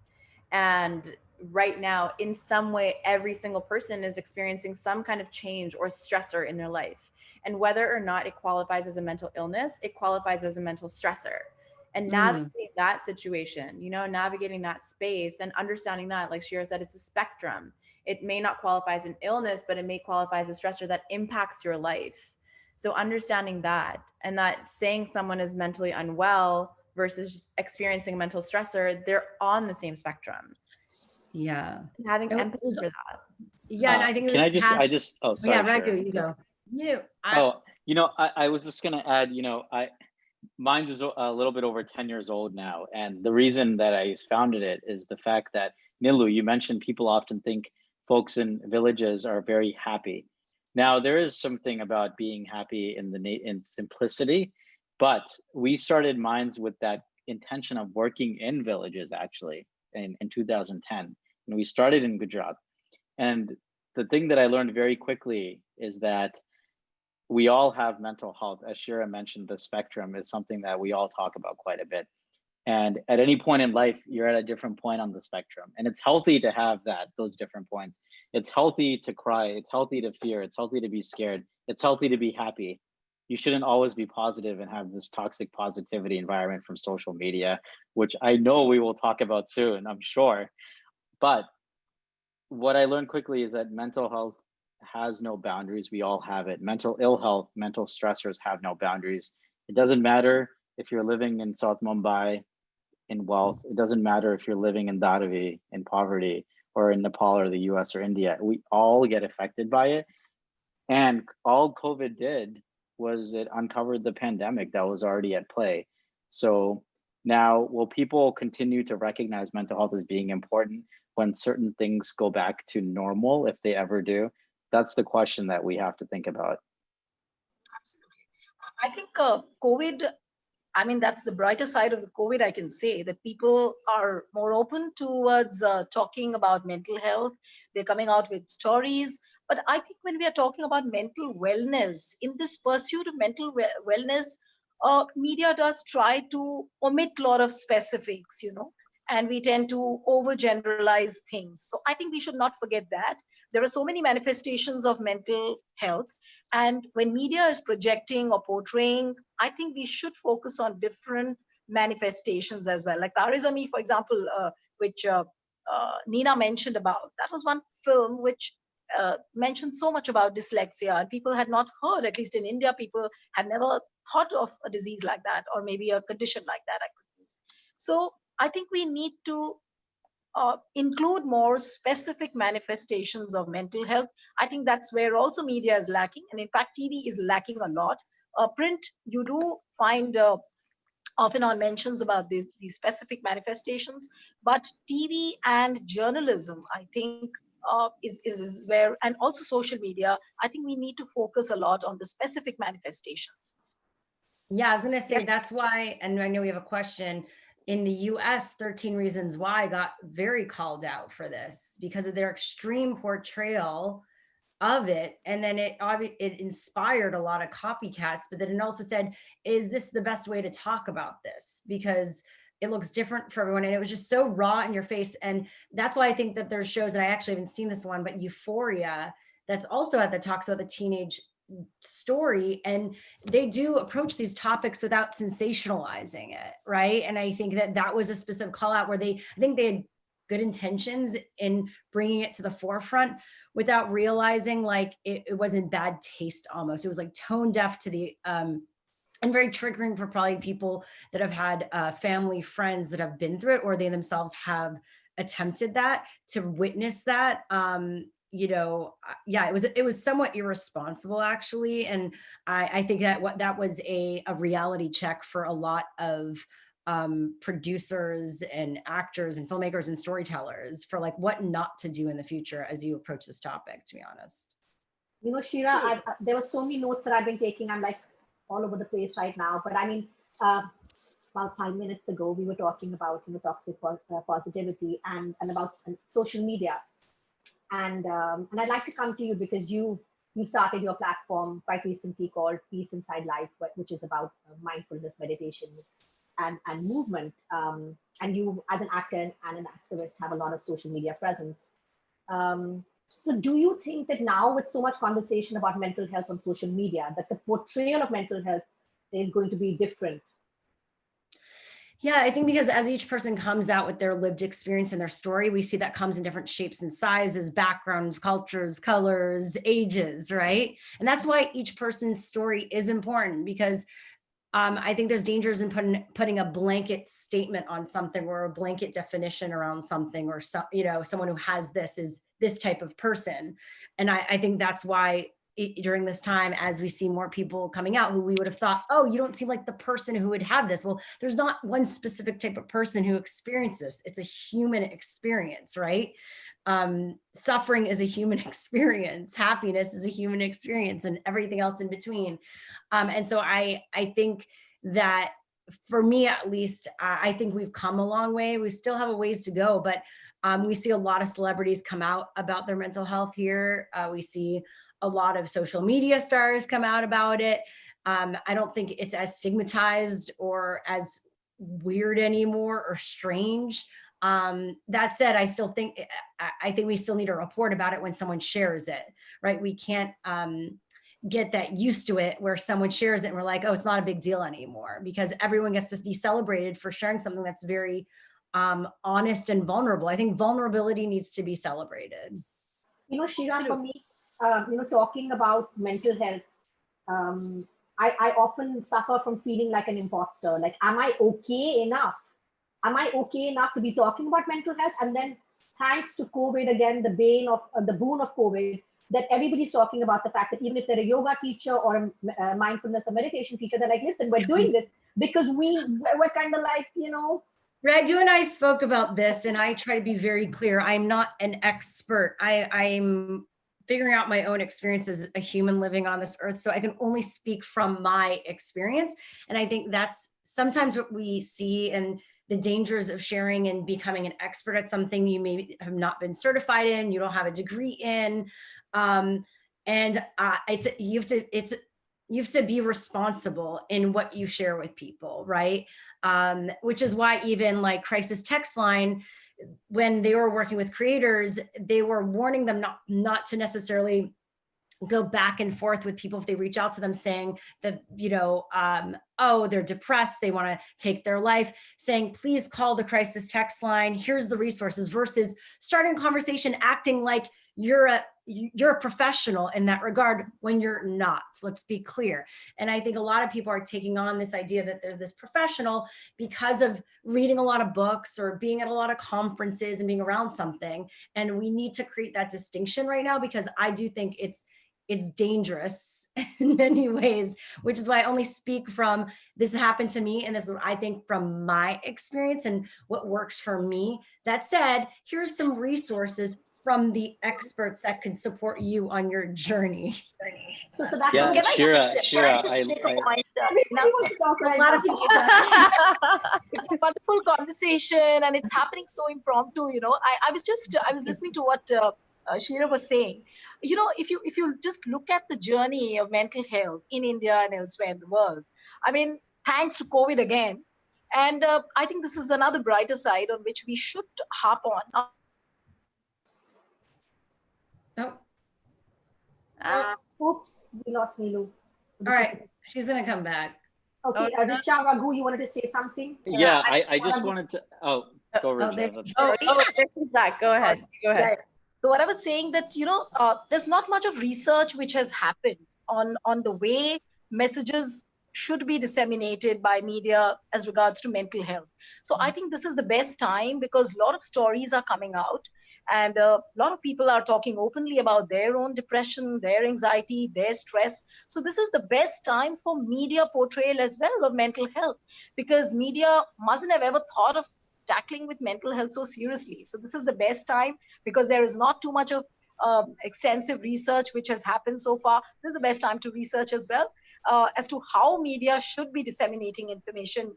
And right now, in some way, every single person is experiencing some kind of change or stressor in their life. And whether or not it qualifies as a mental illness, it qualifies as a mental stressor. And navigating that situation, navigating that space and understanding that, like Shira said, it's a spectrum. It may not qualify as an illness, but it may qualify as a stressor that impacts your life. So understanding that, and that saying someone is mentally unwell versus experiencing a mental stressor, they're on the same spectrum. Yeah. And having empathy for that. Yeah. And I think oh, sorry. Yeah, Raghu, you go. I was just going to add, mine is a little bit over 10 years old now. And the reason that I founded it is the fact that, Neelu, you mentioned people often think folks in villages are very happy. Now, there is something about being happy in simplicity, but we started Minds with that intention of working in villages, actually, in 2010. And we started in Gujarat. And the thing that I learned very quickly is that we all have mental health. As Shira mentioned, the spectrum is something that we all talk about quite a bit. And at any point in life, you're at a different point on the spectrum. And it's healthy to have those different points. It's healthy to cry. It's healthy to fear. It's healthy to be scared. It's healthy to be happy. You shouldn't always be positive and have this toxic positivity environment from social media, which I know we will talk about soon, I'm sure. But what I learned quickly is that mental health has no boundaries. We all have it. Mental ill health, mental stressors have no boundaries. It doesn't matter if you're living in South Mumbai in wealth. It doesn't matter if you're living in Dharavi in poverty, or in Nepal or the US or India. We all get affected by it. And all COVID did was it uncovered the pandemic that was already at play. So now, will people continue to recognize mental health as being important when certain things go back to normal, if they ever do? That's the question that we have to think about. Absolutely. I think COVID, I mean, that's the brighter side of the COVID, I can say, that people are more open towards talking about mental health. They're coming out with stories. But I think when we are talking about mental wellness, in this pursuit of mental wellness, media does try to omit a lot of specifics, and we tend to overgeneralize things. So I think we should not forget that. There are so many manifestations of mental health. And when media is projecting or portraying, I think we should focus on different manifestations as well. Like Tarizami, for example, which Nina mentioned about, that was one film which mentioned so much about dyslexia, and people had not heard, at least in India, people had never thought of a disease like that, or maybe a condition like that I could use. So I think we need to include more specific manifestations of mental health. I think that's where also media is lacking. And in fact, TV is lacking a lot. Print, you do find often on mentions about these specific manifestations, but TV and journalism, I think, is where, and also social media, I think we need to focus a lot on the specific manifestations. Yeah, I was going to say that's why, and I know we have a question. In the US, 13 Reasons Why got very called out for this because of their extreme portrayal of it. And then it inspired a lot of copycats, but then it also said, is this the best way to talk about this? Because it looks different for everyone. And it was just so raw in your face. And that's why I think that there's shows, and I actually haven't seen this one, but Euphoria, that's also that talks about the teenage story, and they do approach these topics without sensationalizing it, right? And I think that was a specific call out where I think they had good intentions in bringing it to the forefront without realizing like it was in bad taste almost. It was like tone deaf to the and very triggering for probably people that have had family, friends that have been through it, or they themselves have attempted that, to witness that. Yeah, it was somewhat irresponsible actually. And I think that was a reality check for a lot of producers and actors and filmmakers and storytellers for like what not to do in the future as you approach this topic, to be honest. Shira, there were so many notes that I've been taking. I'm like all over the place right now, but I mean, about 5 minutes ago, we were talking about toxic positivity and about social media. And I'd like to come to you because you started your platform quite recently called Peace Inside Life, which is about mindfulness, meditation, and movement. And you, as an actor and an activist, have a lot of social media presence. So do you think that now, with so much conversation about mental health on social media, that the portrayal of mental health is going to be different? Yeah, I think because as each person comes out with their lived experience and their story, we see that comes in different shapes and sizes, backgrounds, cultures, colors, ages, right? And that's why each person's story is important, because I think there's dangers in putting a blanket statement on something, or a blanket definition around something, or someone who has this is this type of person. And I think that's why during this time, as we see more people coming out who we would have thought, oh, you don't seem like the person who would have this. Well, there's not one specific type of person who experiences this. It's a human experience, right? Suffering is a human experience. Happiness is a human experience, and everything else in between. And so I think that for me, at least, I think we've come a long way. We still have a ways to go, but we see a lot of celebrities come out about their mental health here. We see a lot of social media stars come out about it. I don't think it's as stigmatized or as weird anymore or strange. That said, I think we still need to report about it when someone shares it, right? We can't get that used to it where someone shares it and we're like, oh, it's not a big deal anymore, because everyone gets to be celebrated for sharing something that's very honest and vulnerable. I think vulnerability needs to be celebrated. Shira, for me, talking about mental health, I often suffer from feeling like an imposter. Like, am I okay enough? Am I okay enough to be talking about mental health? And then, thanks to COVID, again, the boon of COVID, that everybody's talking about the fact that even if they're a yoga teacher or a mindfulness or meditation teacher, they're like, listen, we're doing this because we're kind of like, Rag, you and I spoke about this, and I try to be very clear. I'm not an expert. I'm figuring out my own experience as a human living on this earth. So I can only speak from my experience. And I think that's sometimes what we see, and the dangers of sharing and becoming an expert at something you may have not been certified in, you don't have a degree in. You have to be responsible in what you share with people, right? Which is why even like Crisis Text Line, when they were working with creators, they were warning them not to necessarily go back and forth with people if they reach out to them saying that, they're depressed, they want to take their life, saying, please call the Crisis Text Line, here's the resources, versus starting a conversation acting like you're a professional in that regard when you're not. Let's be clear. And I think a lot of people are taking on this idea that they're this professional because of reading a lot of books or being at a lot of conferences and being around something. And we need to create that distinction right now, because I do think it's dangerous in many ways, which is why I only speak from this happened to me. And this is what I think from my experience and what works for me. That said, here's some resources from the experts that can support you on your journey. So that Yeah, Shira, A lot of people. It's a wonderful conversation, and it's happening so impromptu. I was listening to what Shira was saying. If you just look at the journey of mental health in India and elsewhere in the world, I mean, thanks to COVID again, and I think this is another brighter side on which we should harp on. Oops, we lost Neelu. All right, she's gonna come back. Okay, Richa, Raghu, you wanted to say something? Yeah, I just wanted to. Go, Richa. She's back. Go ahead. Yeah. So what I was saying that there's not much of research which has happened on the way messages should be disseminated by media as regards to mental health. So I think this is the best time, because a lot of stories are coming out, and a lot of people are talking openly about their own depression, their anxiety, their stress. So this is the best time for media portrayal as well of mental health, because media mustn't have ever thought of tackling with mental health so seriously. So this is the best time, because there is not too much of extensive research which has happened so far. This is the best time to research as well as to how media should be disseminating information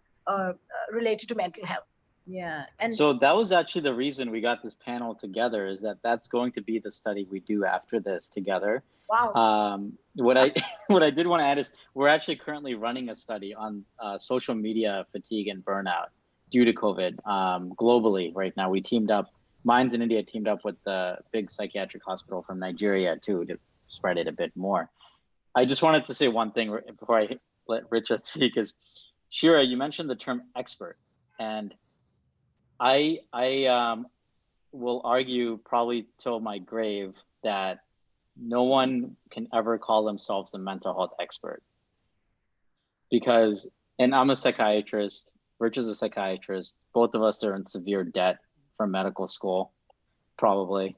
related to mental health. Yeah. And so that was actually the reason we got this panel together, is that's going to be the study we do after this together. Wow. What I did want to add is we're actually currently running a study on social media fatigue and burnout due to COVID globally right now. We teamed up, Minds in India teamed up with the big psychiatric hospital from Nigeria too, to spread it a bit more. I just wanted to say one thing before I let Richa speak is, Shira, you mentioned the term expert, and I will argue probably till my grave that no one can ever call themselves a mental health expert, because, and I'm a psychiatrist, Rich is a psychiatrist, both of us are in severe debt from medical school, probably.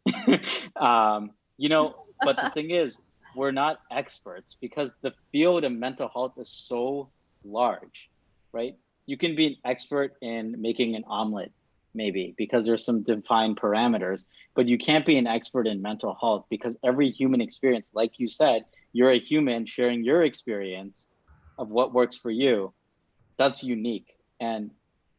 But the thing is, we're not experts, because the field of mental health is so large, right? You can be an expert in making an omelet, maybe, because there's some defined parameters, but you can't be an expert in mental health, because every human experience, like you said, you're a human sharing your experience of what works for you. That's unique. And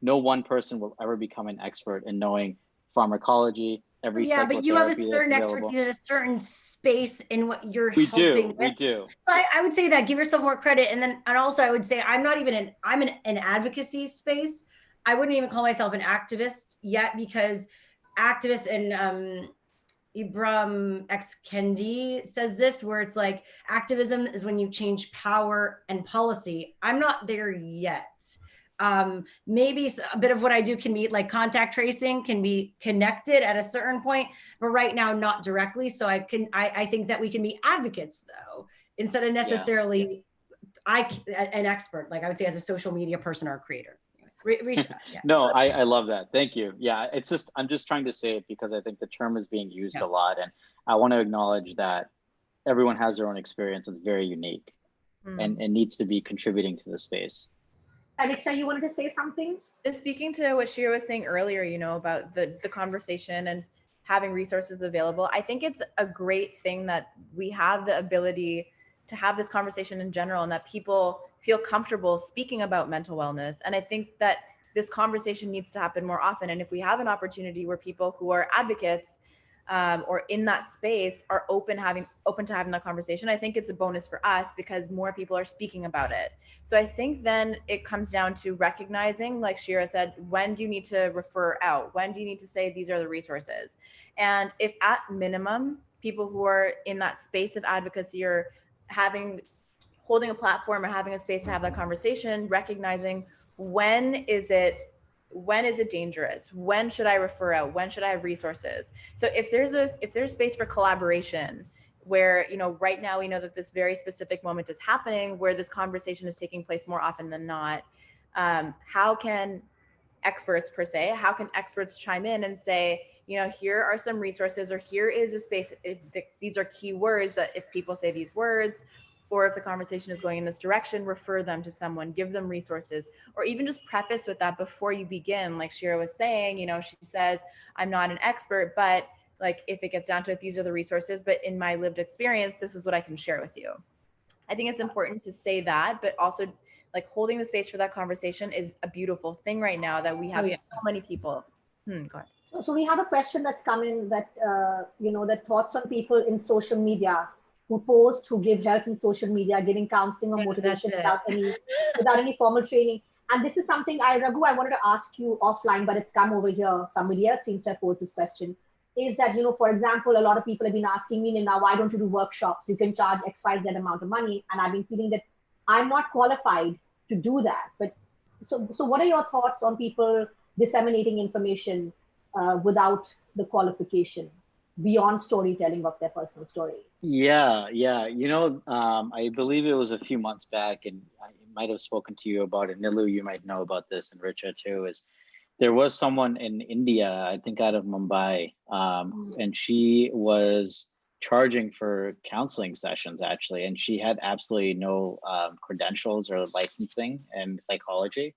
no one person will ever become an expert in knowing pharmacology, Yeah, but you have a certain expertise in a certain space in what you're helping with. We do. So I would say that, give yourself more credit. And also I would say, I'm in an advocacy space. I wouldn't even call myself an activist yet, because activists and Ibram X. Kendi says this, where it's like, activism is when you change power and policy. I'm not there yet. Maybe a bit of what I do can be like contact tracing can be connected at a certain point, but right now not directly. So I think that we can be advocates though, instead of necessarily an expert, like I would say as a social media person or a creator. Risha, yeah. No, I love that. Thank you. Yeah, it's just, I'm just trying to say it because I think the term is being used a lot. And I want to acknowledge that everyone has their own experience. It's very unique and needs to be contributing to the space. Richa, you wanted to say something? Just speaking to what Shira was saying earlier, about the conversation and having resources available. I think it's a great thing that we have the ability to have this conversation in general and that people feel comfortable speaking about mental wellness. And I think that this conversation needs to happen more often. And if we have an opportunity where people who are advocates or in that space are open to having that conversation, I think it's a bonus for us because more people are speaking about it. So I think then it comes down to recognizing, like Shira said, when do you need to refer out? When do you need to say these are the resources? And if at minimum, people who are in that space of advocacy are holding a platform or having a space to have that conversation, recognizing when is it dangerous? When should I refer out? When should I have resources? So if there's space for collaboration where, right now we know that this very specific moment is happening where this conversation is taking place more often than not, how can experts chime in and say, here are some resources, or here is a space. These are key words that if people say these words, or if the conversation is going in this direction, refer them to someone, give them resources, or even just preface with that before you begin. Like Shira was saying, she says, I'm not an expert, but like, if it gets down to it, these are the resources, but in my lived experience, this is what I can share with you. I think it's important to say that, but also like holding the space for that conversation is a beautiful thing right now that we have so many people. Go ahead. So we have a question that's come in that, that thoughts on people in social media who post, who give help in social media, giving counseling or motivation without any formal training. And this is something Raghu, I wanted to ask you offline, but it's come over here. Somebody else seems to have posed this question. Is that, for example, a lot of people have been asking me now, why don't you do workshops? You can charge XYZ amount of money. And I've been feeling that I'm not qualified to do that. But so what are your thoughts on people disseminating information without the qualification beyond storytelling of their personal story? Yeah. I believe it was a few months back, and I might have spoken to you about it. Neelu, you might know about this, and Richa too, is there was someone in India, I think out of Mumbai, and she was charging for counseling sessions actually, and she had absolutely no credentials or licensing in psychology.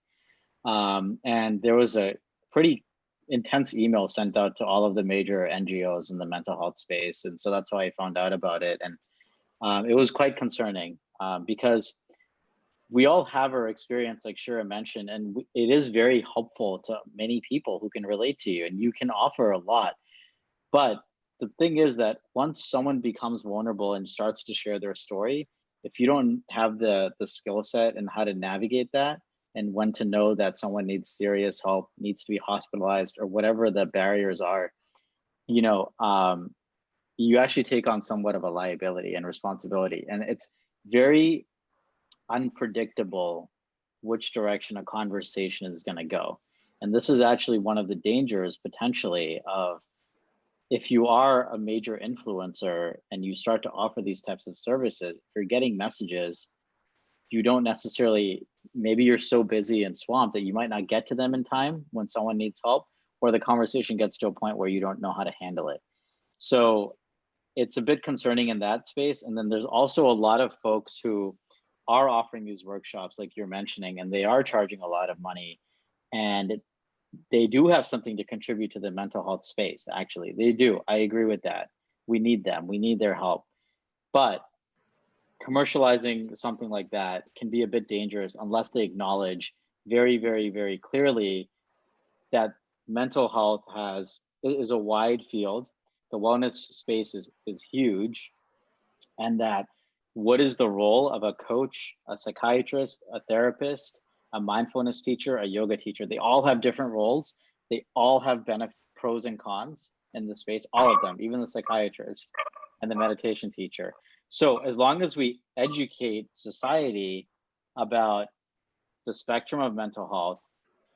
And there was a pretty intense email sent out to all of the major NGOs in the mental health space. And so that's how I found out about it. And it was quite concerning because we all have our experience, like Shira mentioned, and it is very helpful to many people who can relate to you, and you can offer a lot. But the thing is that once someone becomes vulnerable and starts to share their story, if you don't have the skill set and how to navigate that, and when to know that someone needs serious help, needs to be hospitalized, or whatever the barriers are, you actually take on somewhat of a liability and responsibility. And it's very unpredictable which direction a conversation is going to go. And this is actually one of the dangers potentially of, if you are a major influencer and you start to offer these types of services, if you're getting messages, you don't necessarily, maybe you're so busy and swamped that you might not get to them in time when someone needs help, or the conversation gets to a point where you don't know how to handle it. So it's a bit concerning in that space. And then there's also a lot of folks who are offering these workshops like you're mentioning, and they are charging a lot of money, and they do have something to contribute to the mental health space. Actually, they do. I agree with that. We need them. We need their help. But commercializing something like that can be a bit dangerous unless they acknowledge very, very, very clearly that mental health is a wide field. The wellness space is huge, and that what is the role of a coach, a psychiatrist, a therapist, a mindfulness teacher, a yoga teacher? They all have different roles. They all have pros and cons in the space, all of them, even the psychiatrist and the meditation teacher. So as long as we educate society about the spectrum of mental health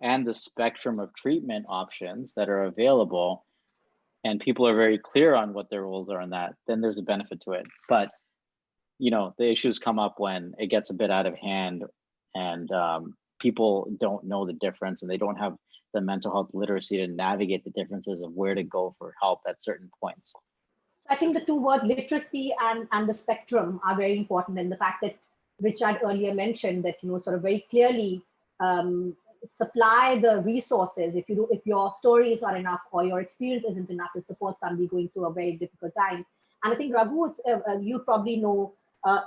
and the spectrum of treatment options that are available, and people are very clear on what their roles are in that, then there's a benefit to it. But the issues come up when it gets a bit out of hand, and people don't know the difference, and they don't have the mental health literacy to navigate the differences of where to go for help at certain points. I think the two words literacy and the spectrum are very important, and the fact that Richard earlier mentioned that sort of very clearly supply the resources if your story is not enough or your experience isn't enough to support somebody going through a very difficult time. And I think Raghu, you probably know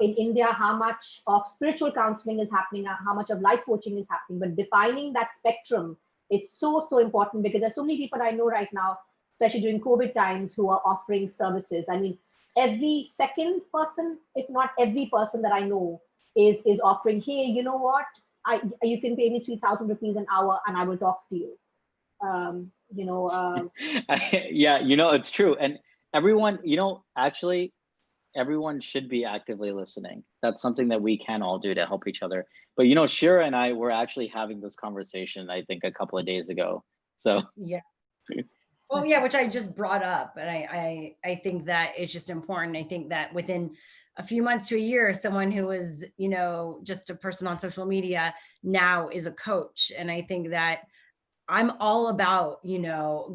in India how much of spiritual counseling is happening, how much of life coaching is happening, but defining that spectrum, it's so important, because there's so many people I know right now, especially during COVID times, who are offering services. I mean, every second person, if not every person that I know is offering, hey, you know what? You can pay me 3,000 rupees an hour and I will talk to you. Yeah, it's true. And everyone, actually, everyone should be actively listening. That's something that we can all do to help each other. But Shira and I were actually having this conversation, I think, a couple of days ago. So yeah. Well, yeah, which I just brought up, and I think that it's just important. I think that within a few months to a year, someone who was, just a person on social media now is a coach. And I think that I'm all about,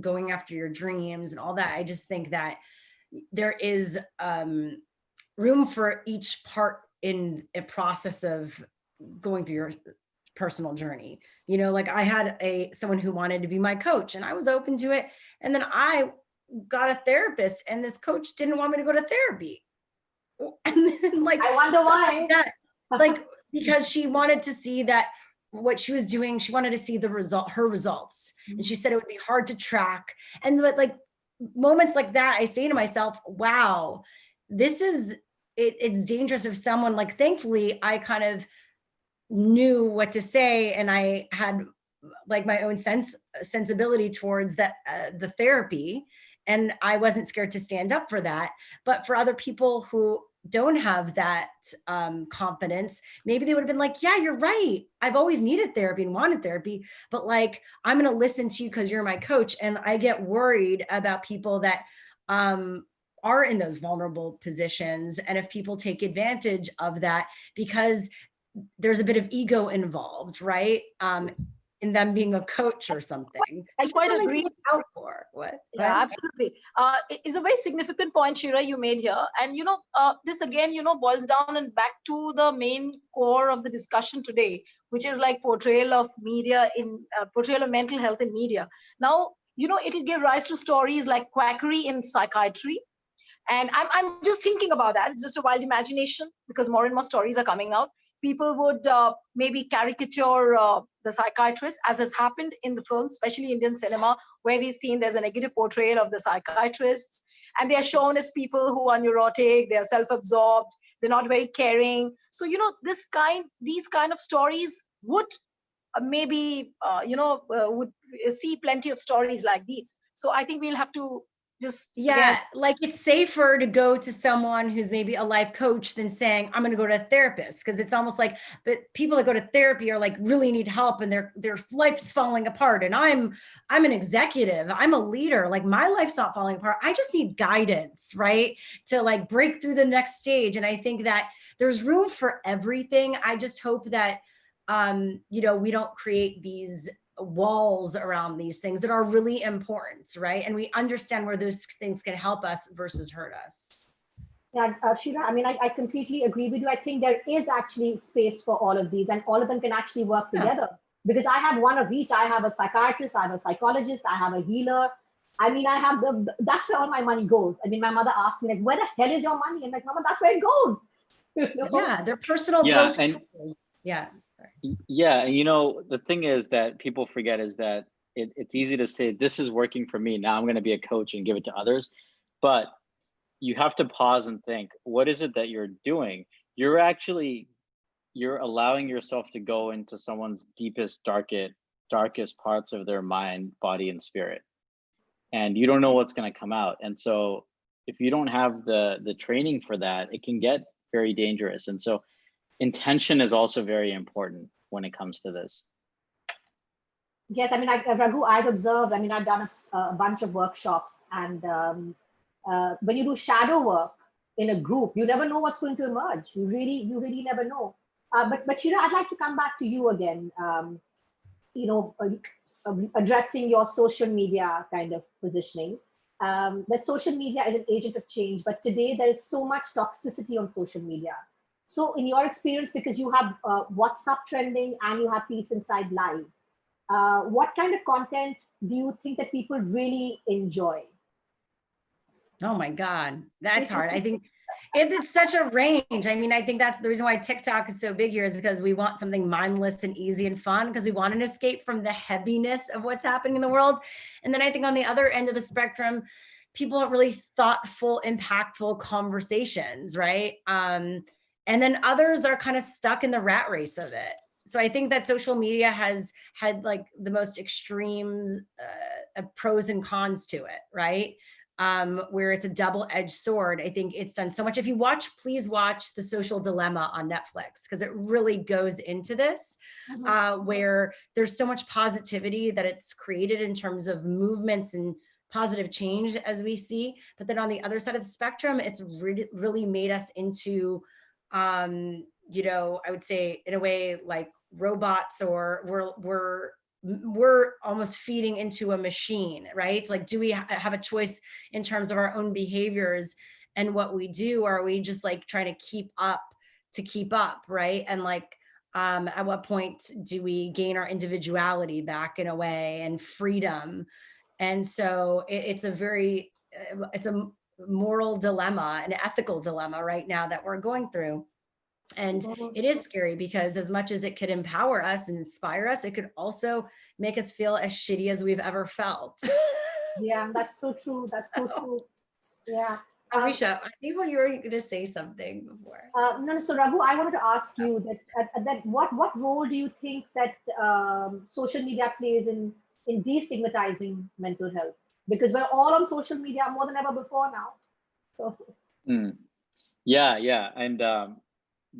going after your dreams and all that. I just think that there is room for each part in a process of going through your personal journey. Like I had someone who wanted to be my coach, and I was open to it. And then I got a therapist, and this coach didn't want me to go to therapy. And then, I wonder why. Because she wanted to see that what she was doing, she wanted to see her results. And she said it would be hard to track. And but moments like that, I say to myself, wow, it's dangerous if someone, thankfully I kind of knew what to say, and I had my own sensibility towards that, the therapy, and I wasn't scared to stand up for that. But for other people who don't have that confidence, maybe they would have been like, yeah, you're right, I've always needed therapy and wanted therapy, but I'm going to listen to you because you're my coach. And I get worried about people that are in those vulnerable positions, and if people take advantage of that because there's a bit of ego involved, right? In them being a coach or something. I quite agree. Out for what? Yeah, absolutely. It's a very significant point, Shira, you made here. And, this again, boils down and back to the main core of the discussion today, which is portrayal of mental health in media. Now, it'll give rise to stories like quackery in psychiatry. And I'm just thinking about that. It's just a wild imagination, because more and more stories are coming out. People would maybe caricature the psychiatrist, as has happened in the films, especially Indian cinema, where we've seen there's a negative portrayal of the psychiatrists. And they are shown as people who are neurotic, they are self-absorbed, they're not very caring. So, these kind of stories would would see plenty of stories like these. So I think we'll have to just it's safer to go to someone who's maybe a life coach than saying I'm going to go to a therapist, because it's almost like the people that go to therapy are really need help and their life's falling apart, and I'm an executive, I'm a leader, my life's not falling apart, I just need guidance, right, to break through the next stage. And I think that there's room for everything. I just hope that we don't create these walls around these things that are really important, right? And we understand where those things can help us versus hurt us. Yeah, Shira, I mean, I completely agree with you. I think there is actually space for all of these, and all of them can actually work together. Because I have one of each. I have a psychiatrist, I have a psychologist, I have a healer. I mean, that's where all my money goes. I mean, my mother asked me, where the hell is your money? I'm like, Mama, that's where it goes. Yeah, they're personal growth tools. Yeah. Yeah, the thing is that people forget is that it's easy to say, this is working for me, now I'm going to be a coach and give it to others. But you have to pause and think, what is it that you're doing? You're allowing yourself to go into someone's deepest, darkest parts of their mind, body, and spirit. And you don't know what's going to come out. And so if you don't have the training for that, it can get very dangerous. And so intention is also very important. when it comes to this. Yes, I mean, Raghu, I've observed, I mean, I've done a bunch of workshops, and when you do shadow work in a group, you never know what's going to emerge. You really never know. But Shira, I'd like to come back to you again, addressing your social media kind of positioning. That social media is an agent of change, but today there is so much toxicity on social media. So in your experience, because you have WhatsApp trending and you have Peace Inside Live, what kind of content do you think that people really enjoy? Oh my God, that's hard. I think it's such a range. I mean, I think that's the reason why TikTok is so big here, is because we want something mindless and easy and fun, because we want an escape from the heaviness of what's happening in the world. And then I think on the other end of the spectrum, people want really thoughtful, impactful conversations, right? And then others are kind of stuck in the rat race of it. So I think that social media has had like the most extremes, pros and cons to it, right? Where it's a double-edged sword. I think it's done so much. If you watch, please watch The Social Dilemma on Netflix, because it really goes into this, where there's so much positivity that it's created in terms of movements and positive change as we see. But then on the other side of the spectrum, it's really made us into, I would say in a way like robots, or we're almost feeding into a machine, right? It's like, do we have a choice in terms of our own behaviors and what we do? Or are we just like trying to keep up, right? And like, at what point do we gain our individuality back in a way, and freedom? And so it's a moral dilemma, an ethical dilemma right now that we're going through. And it is scary, because as much as it could empower us and inspire us, it could also make us feel as shitty as we've ever felt. Yeah, that's so true. That's so true. Yeah. Risha, I think you were going to say something before. No, so Raghu, I wanted to ask you that what role do you think that social media plays in destigmatizing mental health? Because we're all on social media more than ever before now. So. Yeah. And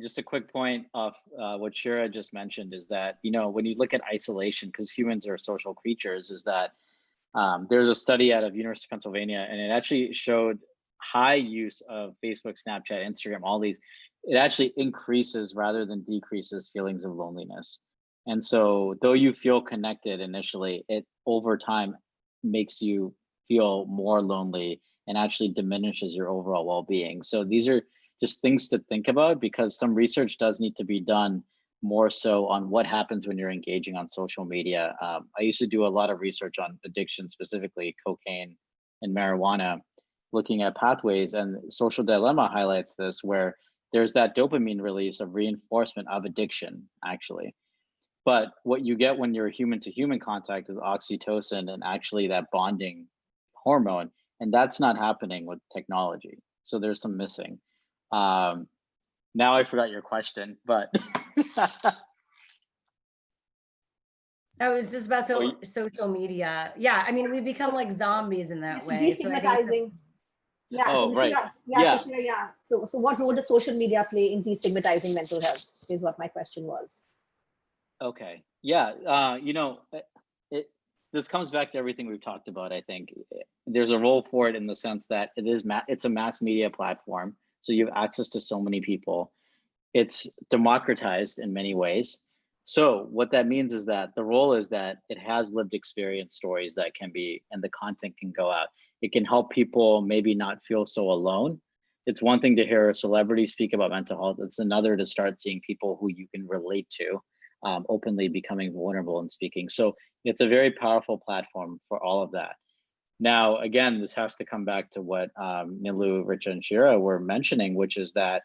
just a quick point of what Shira just mentioned is that, when you look at isolation, because humans are social creatures, is that there's a study out of University of Pennsylvania, and it actually showed high use of Facebook, Snapchat, Instagram, all these, it actually increases rather than decreases feelings of loneliness. And so though you feel connected initially, it over time makes you feel more lonely and actually diminishes your overall well-being. So these are just things to think about, because some research does need to be done more so on what happens when you're engaging on social media. I used to do a lot of research on addiction, specifically cocaine and marijuana, looking at pathways, and Social Dilemma highlights this, where there's that dopamine release of reinforcement of addiction, actually. But what you get when you're human to human contact is oxytocin and actually that bonding hormone, and that's not happening with technology. So there's some missing. Now I forgot your question, but I was just about social media. Yeah, I mean, we become like zombies in that way. Destigmatizing. Yeah. Oh, so right. Yeah. So what role does social media play in destigmatizing mental health is what my question was. Okay. Yeah. This comes back to everything we've talked about. I think there's a role for it in the sense that it's a mass media platform. So you have access to so many people. It's democratized in many ways. So what that means is that the role is that it has lived experience stories that can be, and the content can go out. It can help people maybe not feel so alone. It's one thing to hear a celebrity speak about mental health. It's another to start seeing people who you can relate to, openly becoming vulnerable and speaking. So it's a very powerful platform for all of that. Now, again, this has to come back to what Neelu, Richa, and Shira were mentioning, which is that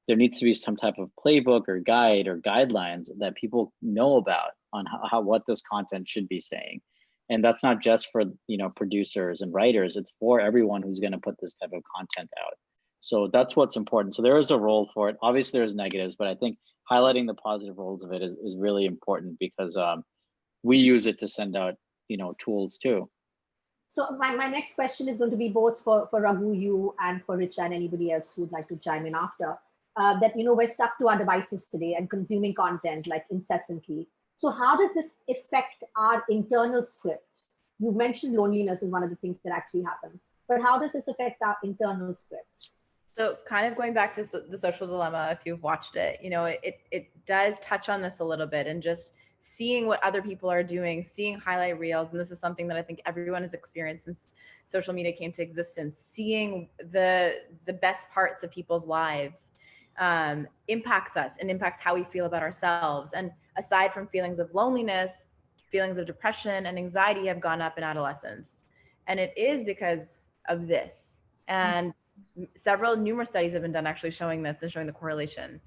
there needs to be some type of playbook or guide or guidelines that people know about on what this content should be saying. And that's not just for producers and writers, it's for everyone who's going to put this type of content out. So that's what's important. So there is a role for it. Obviously there's negatives, but I think highlighting the positive roles of it is really important, because we use it to send out tools too. So my next question is going to be both for Raghu, you, and for Richa and anybody else who'd like to chime in after. that, we're stuck to our devices today and consuming content like incessantly. So how does this affect our internal script? You mentioned loneliness is one of the things that actually happens, but how does this affect our internal script? So kind of going back to the social dilemma, if you've watched it, it does touch on this a little bit, and just seeing what other people are doing, seeing highlight reels. And this is something that I think everyone has experienced since social media came to existence, seeing the best parts of people's lives impacts us and impacts how we feel about ourselves. And aside from feelings of loneliness, feelings of depression and anxiety have gone up in adolescence. And it is because of this. And numerous studies have been done actually showing this and showing the correlation.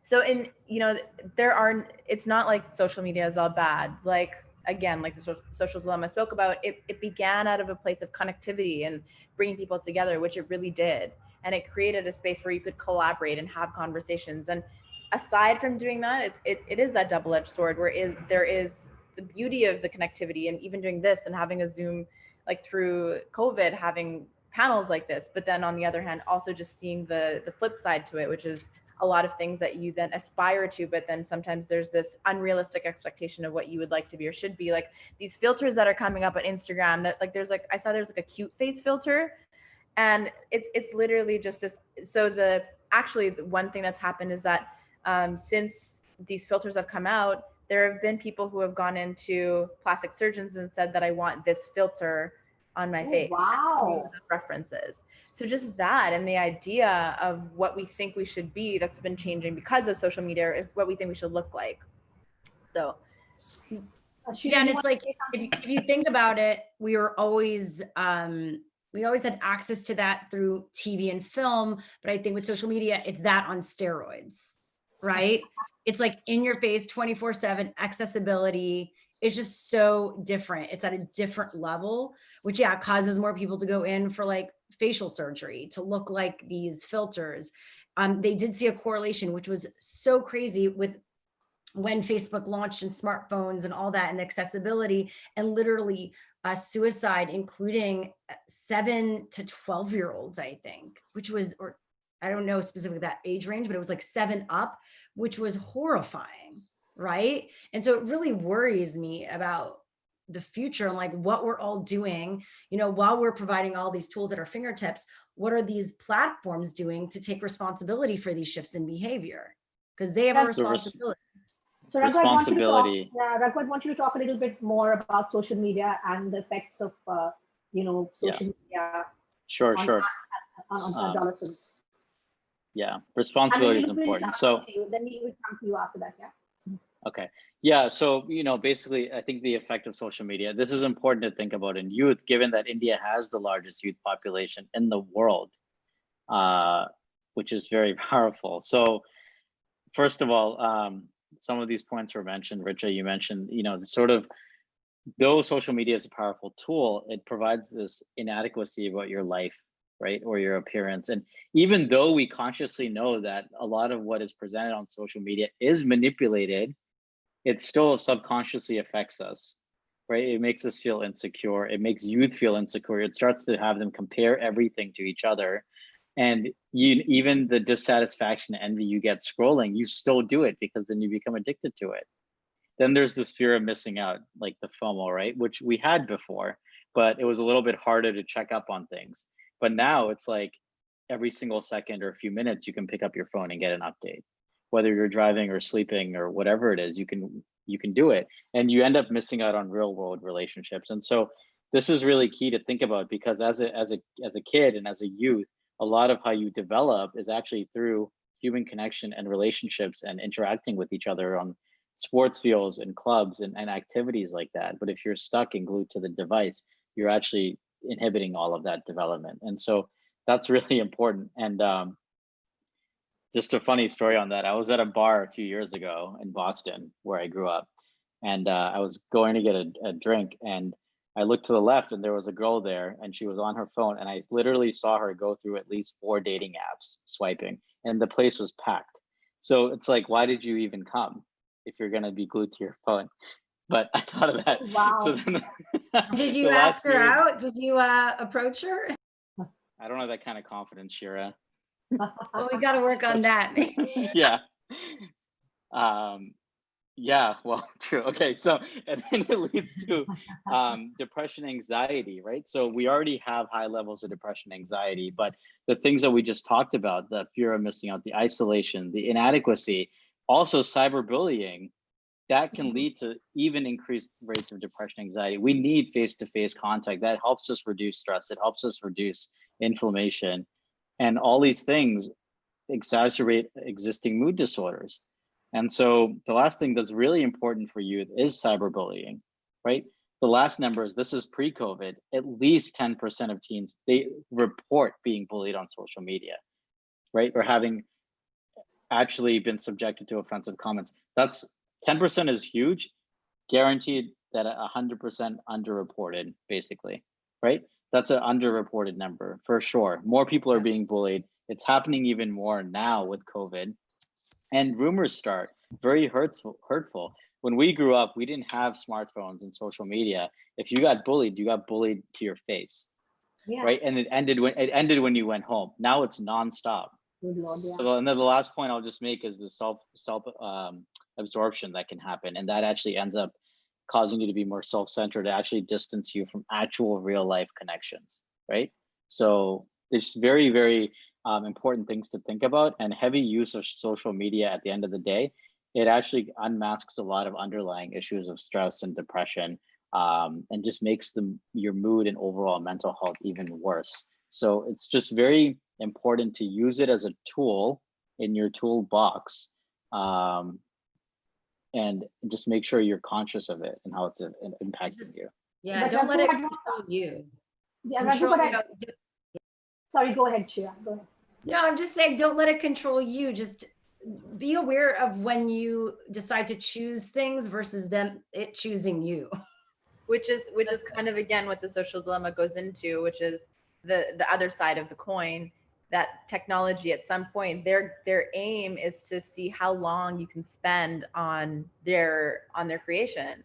So it's not like social media is all bad. Like, again, like the social dilemma I spoke about, it began out of a place of connectivity and bringing people together, which it really did. And it created a space where you could collaborate and have conversations. And aside from doing that, it is that double-edged sword where there is the beauty of the connectivity, and even doing this and having a Zoom, like through COVID, having panels like this. But then on the other hand, also just seeing the flip side to it, which is a lot of things that you then aspire to, but then sometimes there's this unrealistic expectation of what you would like to be or should be. Like these filters that are coming up on Instagram, that like I saw there's like a cute face filter, and it's literally just this. So the one thing that's happened is that since these filters have come out, there have been people who have gone into plastic surgeons and said that I want this filter on my face. Wow. References. So just that, and the idea of what we think we should be, that's been changing because of social media, is what we think we should look like. So yeah, and it's like, if you think about it, we always had access to that through TV and film, but I think with social media, it's that on steroids, right? It's like in your face, 24/7 accessibility. It's just so different. It's at a different level, which causes more people to go in for like facial surgery to look like these filters. They did see a correlation, which was so crazy, with when Facebook launched and smartphones and all that and accessibility, and literally suicide, including 7 to 12-year-olds, I think, which was, or I don't know specifically that age range, but it was like 7 up, which was horrifying. Right. And so it really worries me about the future and like what we're all doing, while we're providing all these tools at our fingertips. What are these platforms doing to take responsibility for these shifts in behavior? Because they have a responsibility. So Raghu, I want you to talk a little bit more about social media and the effects of, social media. Sure. On adolescents. Yeah, responsibility is important. So then we will come to you after that. Yeah. Okay. Yeah. So, basically, I think the effect of social media, this is important to think about in youth, given that India has the largest youth population in the world, which is very powerful. So first of all, some of these points were mentioned. Richa, you mentioned, though social media is a powerful tool, it provides this inadequacy about your life, right? Or your appearance. And even though we consciously know that a lot of what is presented on social media is manipulated, it still subconsciously affects us, right? It makes us feel insecure. It makes youth feel insecure. It starts to have them compare everything to each other. And even the dissatisfaction and envy you get scrolling, you still do it because then you become addicted to it. Then there's this fear of missing out, like the FOMO, right? Which we had before, but it was a little bit harder to check up on things. But now it's like every single second or a few minutes, you can pick up your phone and get an update. Whether you're driving or sleeping or whatever it is, you can do it, and you end up missing out on real world relationships. And so this is really key to think about, because as a kid and as a youth, a lot of how you develop is actually through human connection and relationships and interacting with each other on sports fields and clubs and activities like that. But if you're stuck and glued to the device, you're actually inhibiting all of that development. And so that's really important. And just a funny story on that. I was at a bar a few years ago in Boston, where I grew up, and I was going to get a drink, and I looked to the left and there was a girl there, and she was on her phone, and I literally saw her go through at least 4 dating apps swiping, and the place was packed. So it's like, why did you even come if you're going to be glued to your phone? But I thought of that. Wow. So then, did you ask her out? Did you approach her? I don't have that kind of confidence, Shira. Well, we got to work on that. Yeah. Yeah, well, true. Okay, so and then it leads to depression, anxiety, right? So we already have high levels of depression, anxiety, but the things that we just talked about, the fear of missing out, the isolation, the inadequacy, also cyberbullying, that can lead to even increased rates of depression, anxiety. We need face-to-face contact. That helps us reduce stress. It helps us reduce inflammation, and all these things exacerbate existing mood disorders. And so the last thing that's really important for youth is cyberbullying, right? The last numbers, this is pre-COVID, at least 10% of teens, they report being bullied on social media, right? Or having actually been subjected to offensive comments. That's 10% is huge, guaranteed that 100% underreported, basically, right? That's an underreported number for sure. More people are being bullied. It's happening even more now with COVID. And rumors start very hurtful. When we grew up, we didn't have smartphones and social media. If you got bullied, you got bullied to your face, Yeah. right? And it ended when you went home. Now it's nonstop. Good Lord, yeah. So, and then the last point I'll just make is the self absorption that can happen, and that actually ends up causing you to be more self-centered, to actually distance you from actual real life connections, right? So there's very, very important things to think about, and heavy use of social media at the end of the day, it actually unmasks a lot of underlying issues of stress and depression, and just makes your mood and overall mental health even worse. So it's just very important to use it as a tool in your toolbox, and just make sure you're conscious of it and how it's impacting you. Yeah, But don't let it Raghu, control you. Yeah, Raghu, Control, but sorry, go ahead, Shira. Go ahead. no, I'm just saying, don't let it control you. Just be aware of when you decide to choose things versus it choosing you. Which is kind of, again, what the social dilemma goes into, which is the other side of the coin, that technology at some point, their aim is to see how long you can spend on their creation.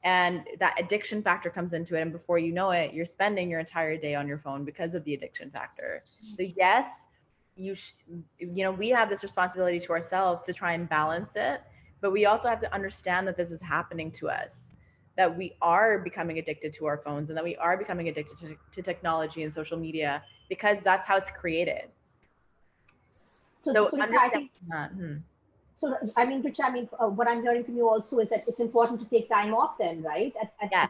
And that addiction factor comes into it. And before you know it, you're spending your entire day on your phone because of the addiction factor. So yes, we have this responsibility to ourselves to try and balance it, but we also have to understand that this is happening to us, that we are becoming addicted to our phones and that we are becoming addicted to technology and social media because that's how it's created. So understand that. So, I mean, Richa, what I'm hearing from you also is that it's important to take time off then, right? Yes.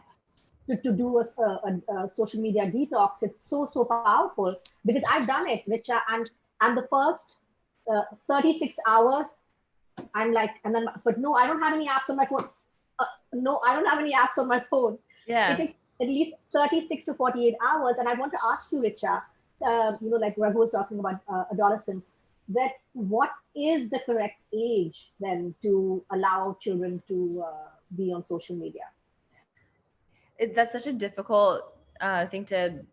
To do a social media detox. It's so powerful because I've done it, Richa, and the first 36 hours, I'm like, but no, I don't have any apps on my phone. No, I don't have any apps on my phone. Yeah. It takes at least 36 to 48 hours. And I want to ask you, Richa, like Raghu was talking about adolescence, that what is the correct age then to allow children to be on social media? That's such a difficult thing to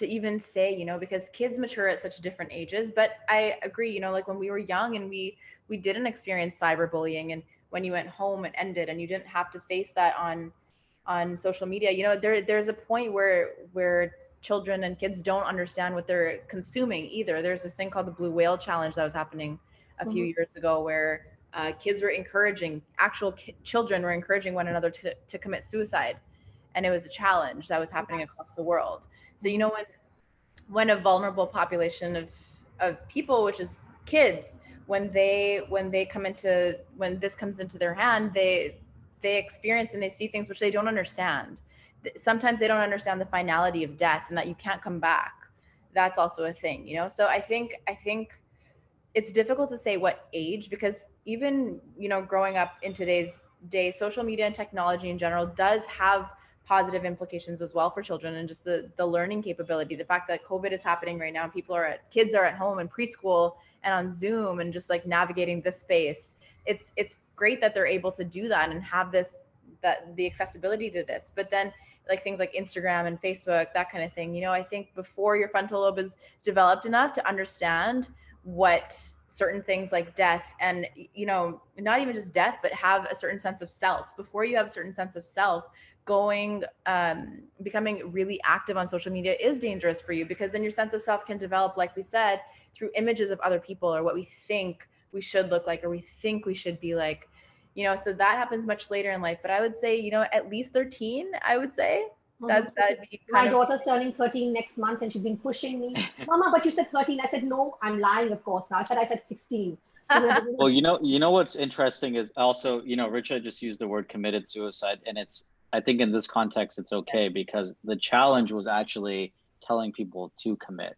even say, because kids mature at such different ages. But I agree, like when we were young and we didn't experience cyberbullying, and when you went home it ended and you didn't have to face that on social media, there's a point where children and kids don't understand what they're consuming either. There's this thing called the Blue Whale Challenge that was happening a few years ago, where kids were encouraging, children were encouraging one another to commit suicide. And it was a challenge that was happening across the world. So, when a vulnerable population of people, which is kids, when this comes into their hand, they experience and they see things which they don't understand. Sometimes they don't understand the finality of death and that you can't come back. That's also a thing, So I think it's difficult to say what age, because even, growing up in today's day, social media and technology in general does have positive implications as well for children, and just the learning capability. The fact that COVID is happening right now, kids are at home in preschool and on Zoom and just like navigating this space. It's great that they're able to do that and have the accessibility to this. But then like things like Instagram and Facebook, that kind of thing, I think before your frontal lobe is developed enough to understand what certain things like death and, not even just death, but have a certain sense of self. Before you have a certain sense of self, becoming really active on social media is dangerous for you, because then your sense of self can develop, like we said, through images of other people or what we think we should look like or we think we should be like, so that happens much later in life. But I would say, at least 13, I would say. That'd be my daughter's turning 13 next month, and she's been pushing me. Mama, but you said 13. I said, no, I'm lying, of course. Now I said 16. Well, you know what's interesting is also, Richa just used the word committed suicide, and I think in this context, it's okay because the challenge was actually telling people to commit.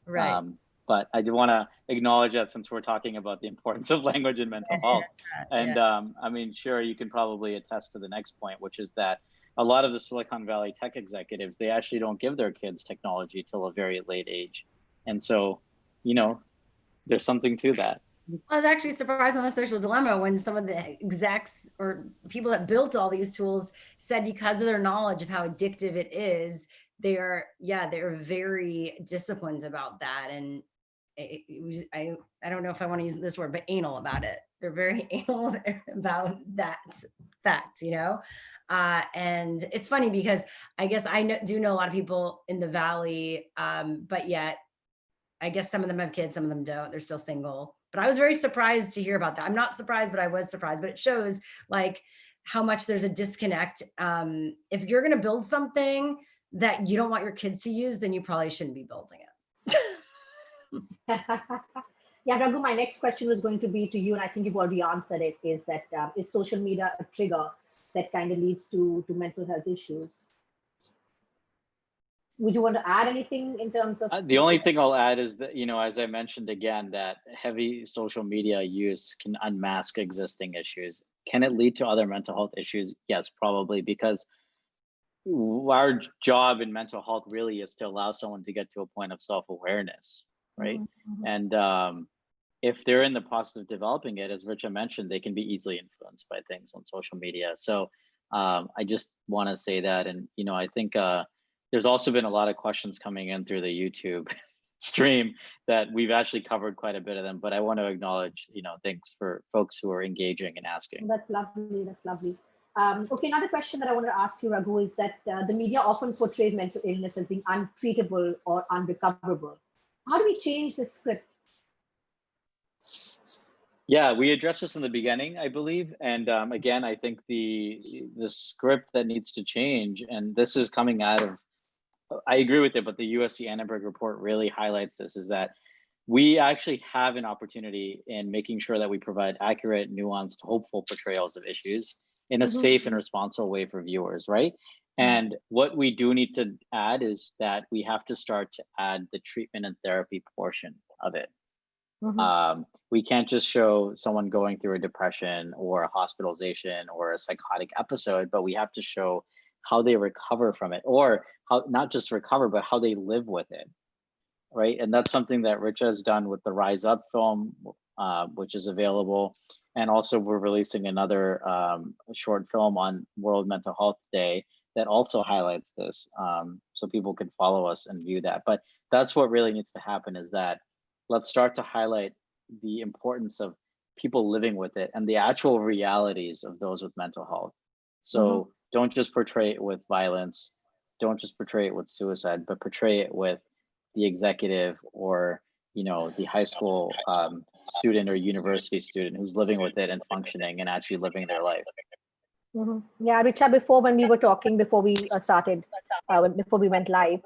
Right. But I do want to acknowledge that since we're talking about the importance of language in mental health. And I mean, Shira, you can probably attest to the next point, which is that a lot of the Silicon Valley tech executives, they actually don't give their kids technology till a very late age. And so, there's something to that. I was actually surprised on The Social Dilemma when some of the execs or people that built all these tools said because of their knowledge of how addictive it is, they're very disciplined about that. And I don't know if I want to use this word, but anal about it. They're very anal about that fact, and it's funny because I guess I do know a lot of people in the Valley, but yet I guess some of them have kids, some of them don't. They're still single. But I was very surprised to hear about that. I'm not surprised, but I was surprised. But it shows like how much there's a disconnect. If you're going to build something that you don't want your kids to use, then you probably shouldn't be building it. Yeah, Raghu, my next question was going to be to you, and I think you've already answered it, is that is social media a trigger that kind of leads to mental health issues? Would you want to add anything in terms of? The only thing I'll add is that, as I mentioned again, that heavy social media use can unmask existing issues. Can it lead to other mental health issues? Yes, probably, because our job in mental health really is to allow someone to get to a point of self-awareness, right? Mm-hmm. And if they're in the process of developing it, as Richa mentioned, they can be easily influenced by things on social media. So I just want to say that. And, I think there's also been a lot of questions coming in through the YouTube stream that we've actually covered quite a bit of them, but I want to acknowledge, thanks for folks who are engaging and asking. That's lovely. That's lovely. Okay, another question that I want to ask you, Raghu, is that the media often portrays mental illness as being untreatable or unrecoverable. How do we change this script? Yeah, we addressed this in the beginning, I believe. And again, I think the script that needs to change, and this is coming out of, I agree with it, but the USC Annenberg report really highlights this, is that we actually have an opportunity in making sure that we provide accurate, nuanced, hopeful portrayals of issues in a safe and responsible way for viewers, right? And what we do need to add is that we have to start to add the treatment and therapy portion of it. We can't just show someone going through a depression or a hospitalization or a psychotic episode, but we have to show how they recover from it, or how not just recover, but how they live with it, right? And that's something that Richa has done with the Rise Up film, which is available. And also we're releasing another short film on World Mental Health Day that also highlights this, so people can follow us and view that. But that's what really needs to happen, is that let's start to highlight the importance of people living with it and the actual realities of those with mental health. So don't just portray it with violence, don't just portray it with suicide, but portray it with the executive or, the high school student or university student who's living with it and functioning and actually living their life. Yeah, Richa, before when we were talking, before we started, before we went live,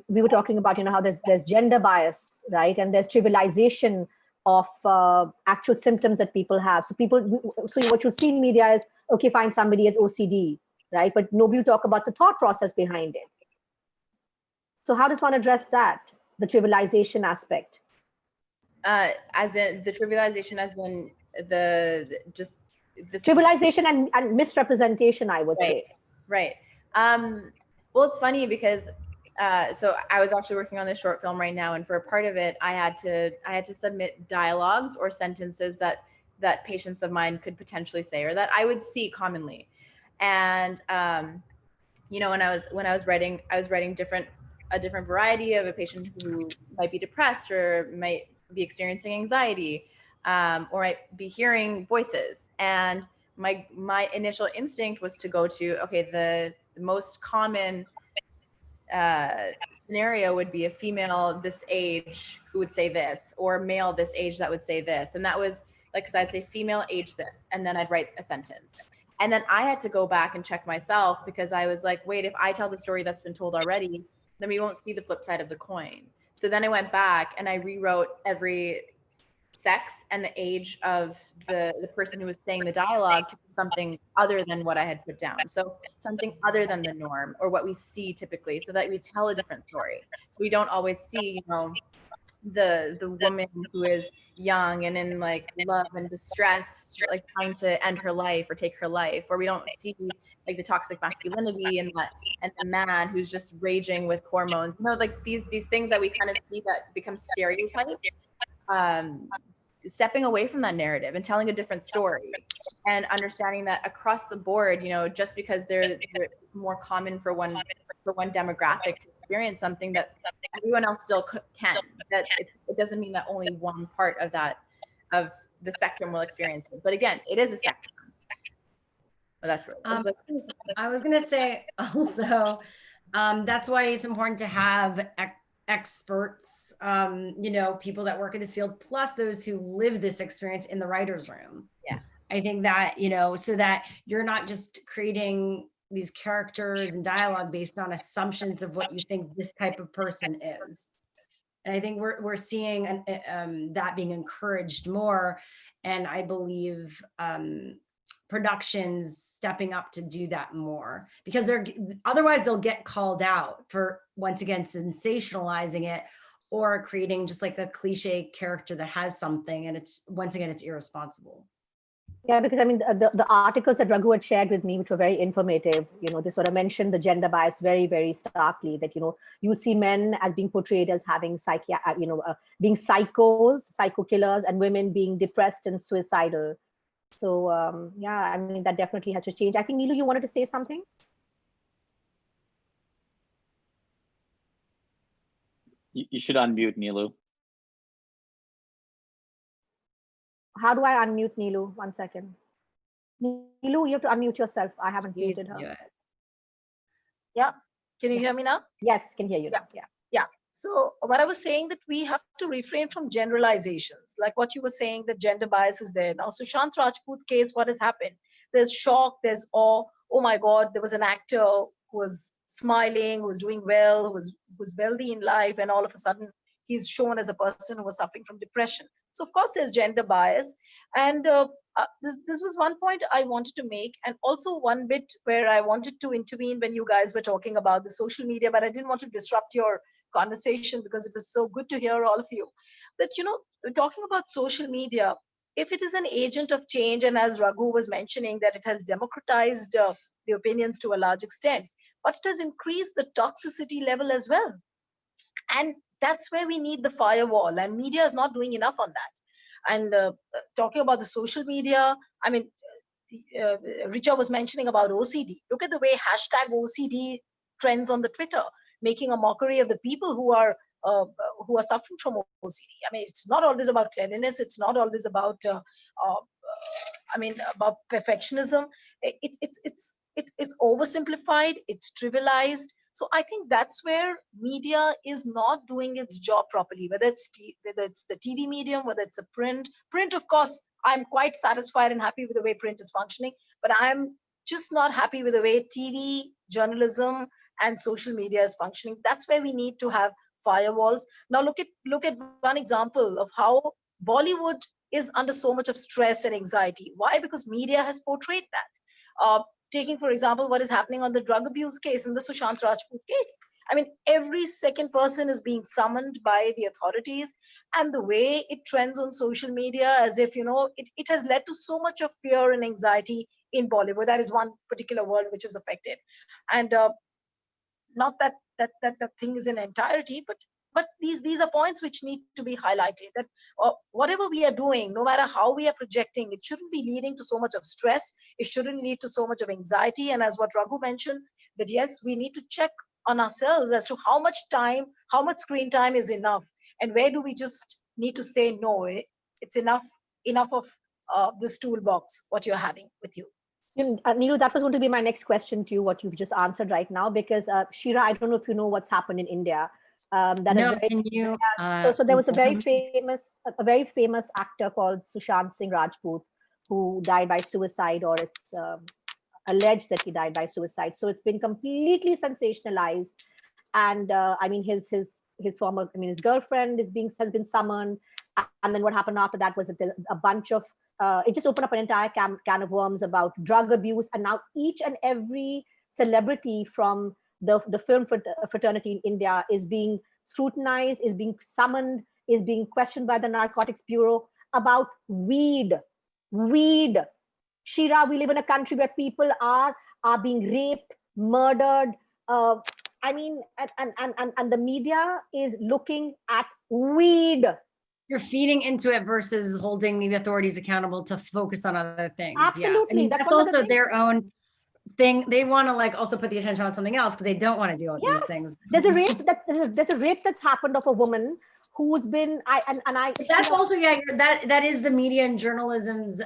we were talking about, how there's gender bias, right? And there's trivialization of actual symptoms that people have. So what you see in media is, okay, fine, somebody has OCD, right? But nobody talk about the thought process behind it. So how does one address that, the trivialization aspect? As in the trivialization, as in the trivialization and misrepresentation, I would say. Right. Well, it's funny because so I was actually working on this short film right now, and for a part of it, I had to submit dialogues or sentences that patients of mine could potentially say, or that I would see commonly. And when I was writing, I was writing a different variety of a patient who might be depressed or might be experiencing anxiety, or might be hearing voices. And my initial instinct was to go to, okay, the most common scenario would be a female this age who would say this, or male this age that would say this. And that was like, because I'd say female age this, and then I'd write a sentence. And then I had to go back and check myself, because I was like, wait, if I tell the story that's been told already, then we won't see the flip side of the coin. So then I went back and I rewrote every sex and the age of the person who was saying the dialogue to something other than what I had put down. So something other than the norm or what we see typically, so that we tell a different story. So we don't always see, the woman who is young and in like love and distress, like trying to end her life or take her life, or we don't see like the toxic masculinity and the man who's just raging with hormones. Like these things that we kind of see that become stereotypes. Stepping away from that narrative and telling a different story, and understanding that across the board, just because it's more common for one demographic to experience something, that everyone else still can. That it doesn't mean that only one part of the spectrum will experience it. But again, it is a spectrum. Well, that's where I was gonna say also, that's why it's important to have experts, people that work in this field, plus those who live this experience in the writer's room. Yeah. I think that, so that you're not just creating these characters and dialogue based on assumptions of what you think this type of person is. And I think we're seeing that being encouraged more. And I believe productions stepping up to do that more, because otherwise they'll get called out for, once again, sensationalizing it or creating just like a cliche character that has something, and it's irresponsible. Yeah, because I mean, the articles that Raghu had shared with me, which were very informative, they sort of mentioned the gender bias very, very starkly, that, you would see men as being portrayed as having being psycho killers, and women being depressed and suicidal. So yeah, I mean, that definitely has to change. I think, Neelu, you wanted to say something? You should unmute, Neelu. How do I unmute Neelu? 1 second. Neelu, you have to unmute yourself. I haven't muted her. Yeah. Can you hear me now? Yes, can hear you now. Yeah. So what I was saying, that we have to refrain from generalizations, like what you were saying, that gender bias is there. Now, Sushant Rajput case, what has happened? There's shock, there's awe. Oh my God, there was an actor who was smiling, who was doing well, who was wealthy in life, and all of a sudden he's shown as a person who was suffering from depression. So of course there's gender bias. And this was one point I wanted to make, and also one bit where I wanted to intervene when you guys were talking about the social media, but I didn't want to disrupt your conversation, because it was so good to hear all of you. That, talking about social media, if it is an agent of change, and as Raghu was mentioning, that it has democratized the opinions to a large extent, but it has increased the toxicity level as well. And that's where we need the firewall, and media is not doing enough on that. And talking about the social media, I mean, Richa was mentioning about OCD. Look at the way #OCD trends on the Twitter, making a mockery of the people who are suffering from OCD. I mean, it's not always about cleanliness. It's not always about about perfectionism. It's oversimplified. It's trivialized. So I think that's where media is not doing its job properly. Whether it's the TV medium, whether it's a print. Print, of course, I'm quite satisfied and happy with the way print is functioning, but I'm just not happy with the way TV, journalism, and social media is functioning. That's where we need to have firewalls. Now look at one example of how Bollywood is under so much of stress and anxiety. Why? Because media has portrayed that. Taking, for example, what is happening on the drug abuse case and the Sushant Rajput case. I mean, every second person is being summoned by the authorities, and the way it trends on social media, as if, it has led to so much of fear and anxiety in Bollywood. That is one particular world which is affected. And not that thing is in entirety, but these are points which need to be highlighted, that whatever we are doing, no matter how we are projecting, it shouldn't be leading to so much of stress. It shouldn't lead to so much of anxiety. And as what Raghu mentioned, that yes, we need to check on ourselves as to how much screen time is enough, and where do we just need to say no, it's enough of this toolbox, what you're having with you? Neelu, that was going to be my next question to you, what you've just answered right now, because Shira, I don't know if you know what's happened in India. No, can you? So there was a very famous actor called Sushant Singh Rajput who died by suicide, or it's alleged that he died by suicide. So it's been completely sensationalized, and I mean his former, I mean his girlfriend has been summoned, and then what happened after that was that a bunch of it just opened up an entire can of worms about drug abuse, and now each and every celebrity from the film fraternity in India is being scrutinized, is being summoned, is being questioned by the Narcotics Bureau about weed. Shira, we live in a country where people are being raped, murdered. I mean, and the media is looking at weed. You're feeding into it versus holding the authorities accountable to focus on other things. Absolutely. Yeah. I mean, that's also their own thing. They want to like also put the attention on something else because they don't want to deal with these things. There's a rape that's happened of a woman who's been that's also that is the media and journalism's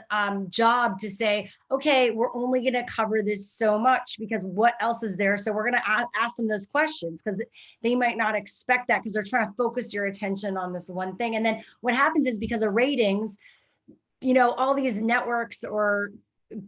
job to say, okay, we're only going to cover this so much because what else is there? So we're going to ask them those questions because they might not expect that because they're trying to focus your attention on this one thing. And then what happens is because of ratings, you know, all these networks or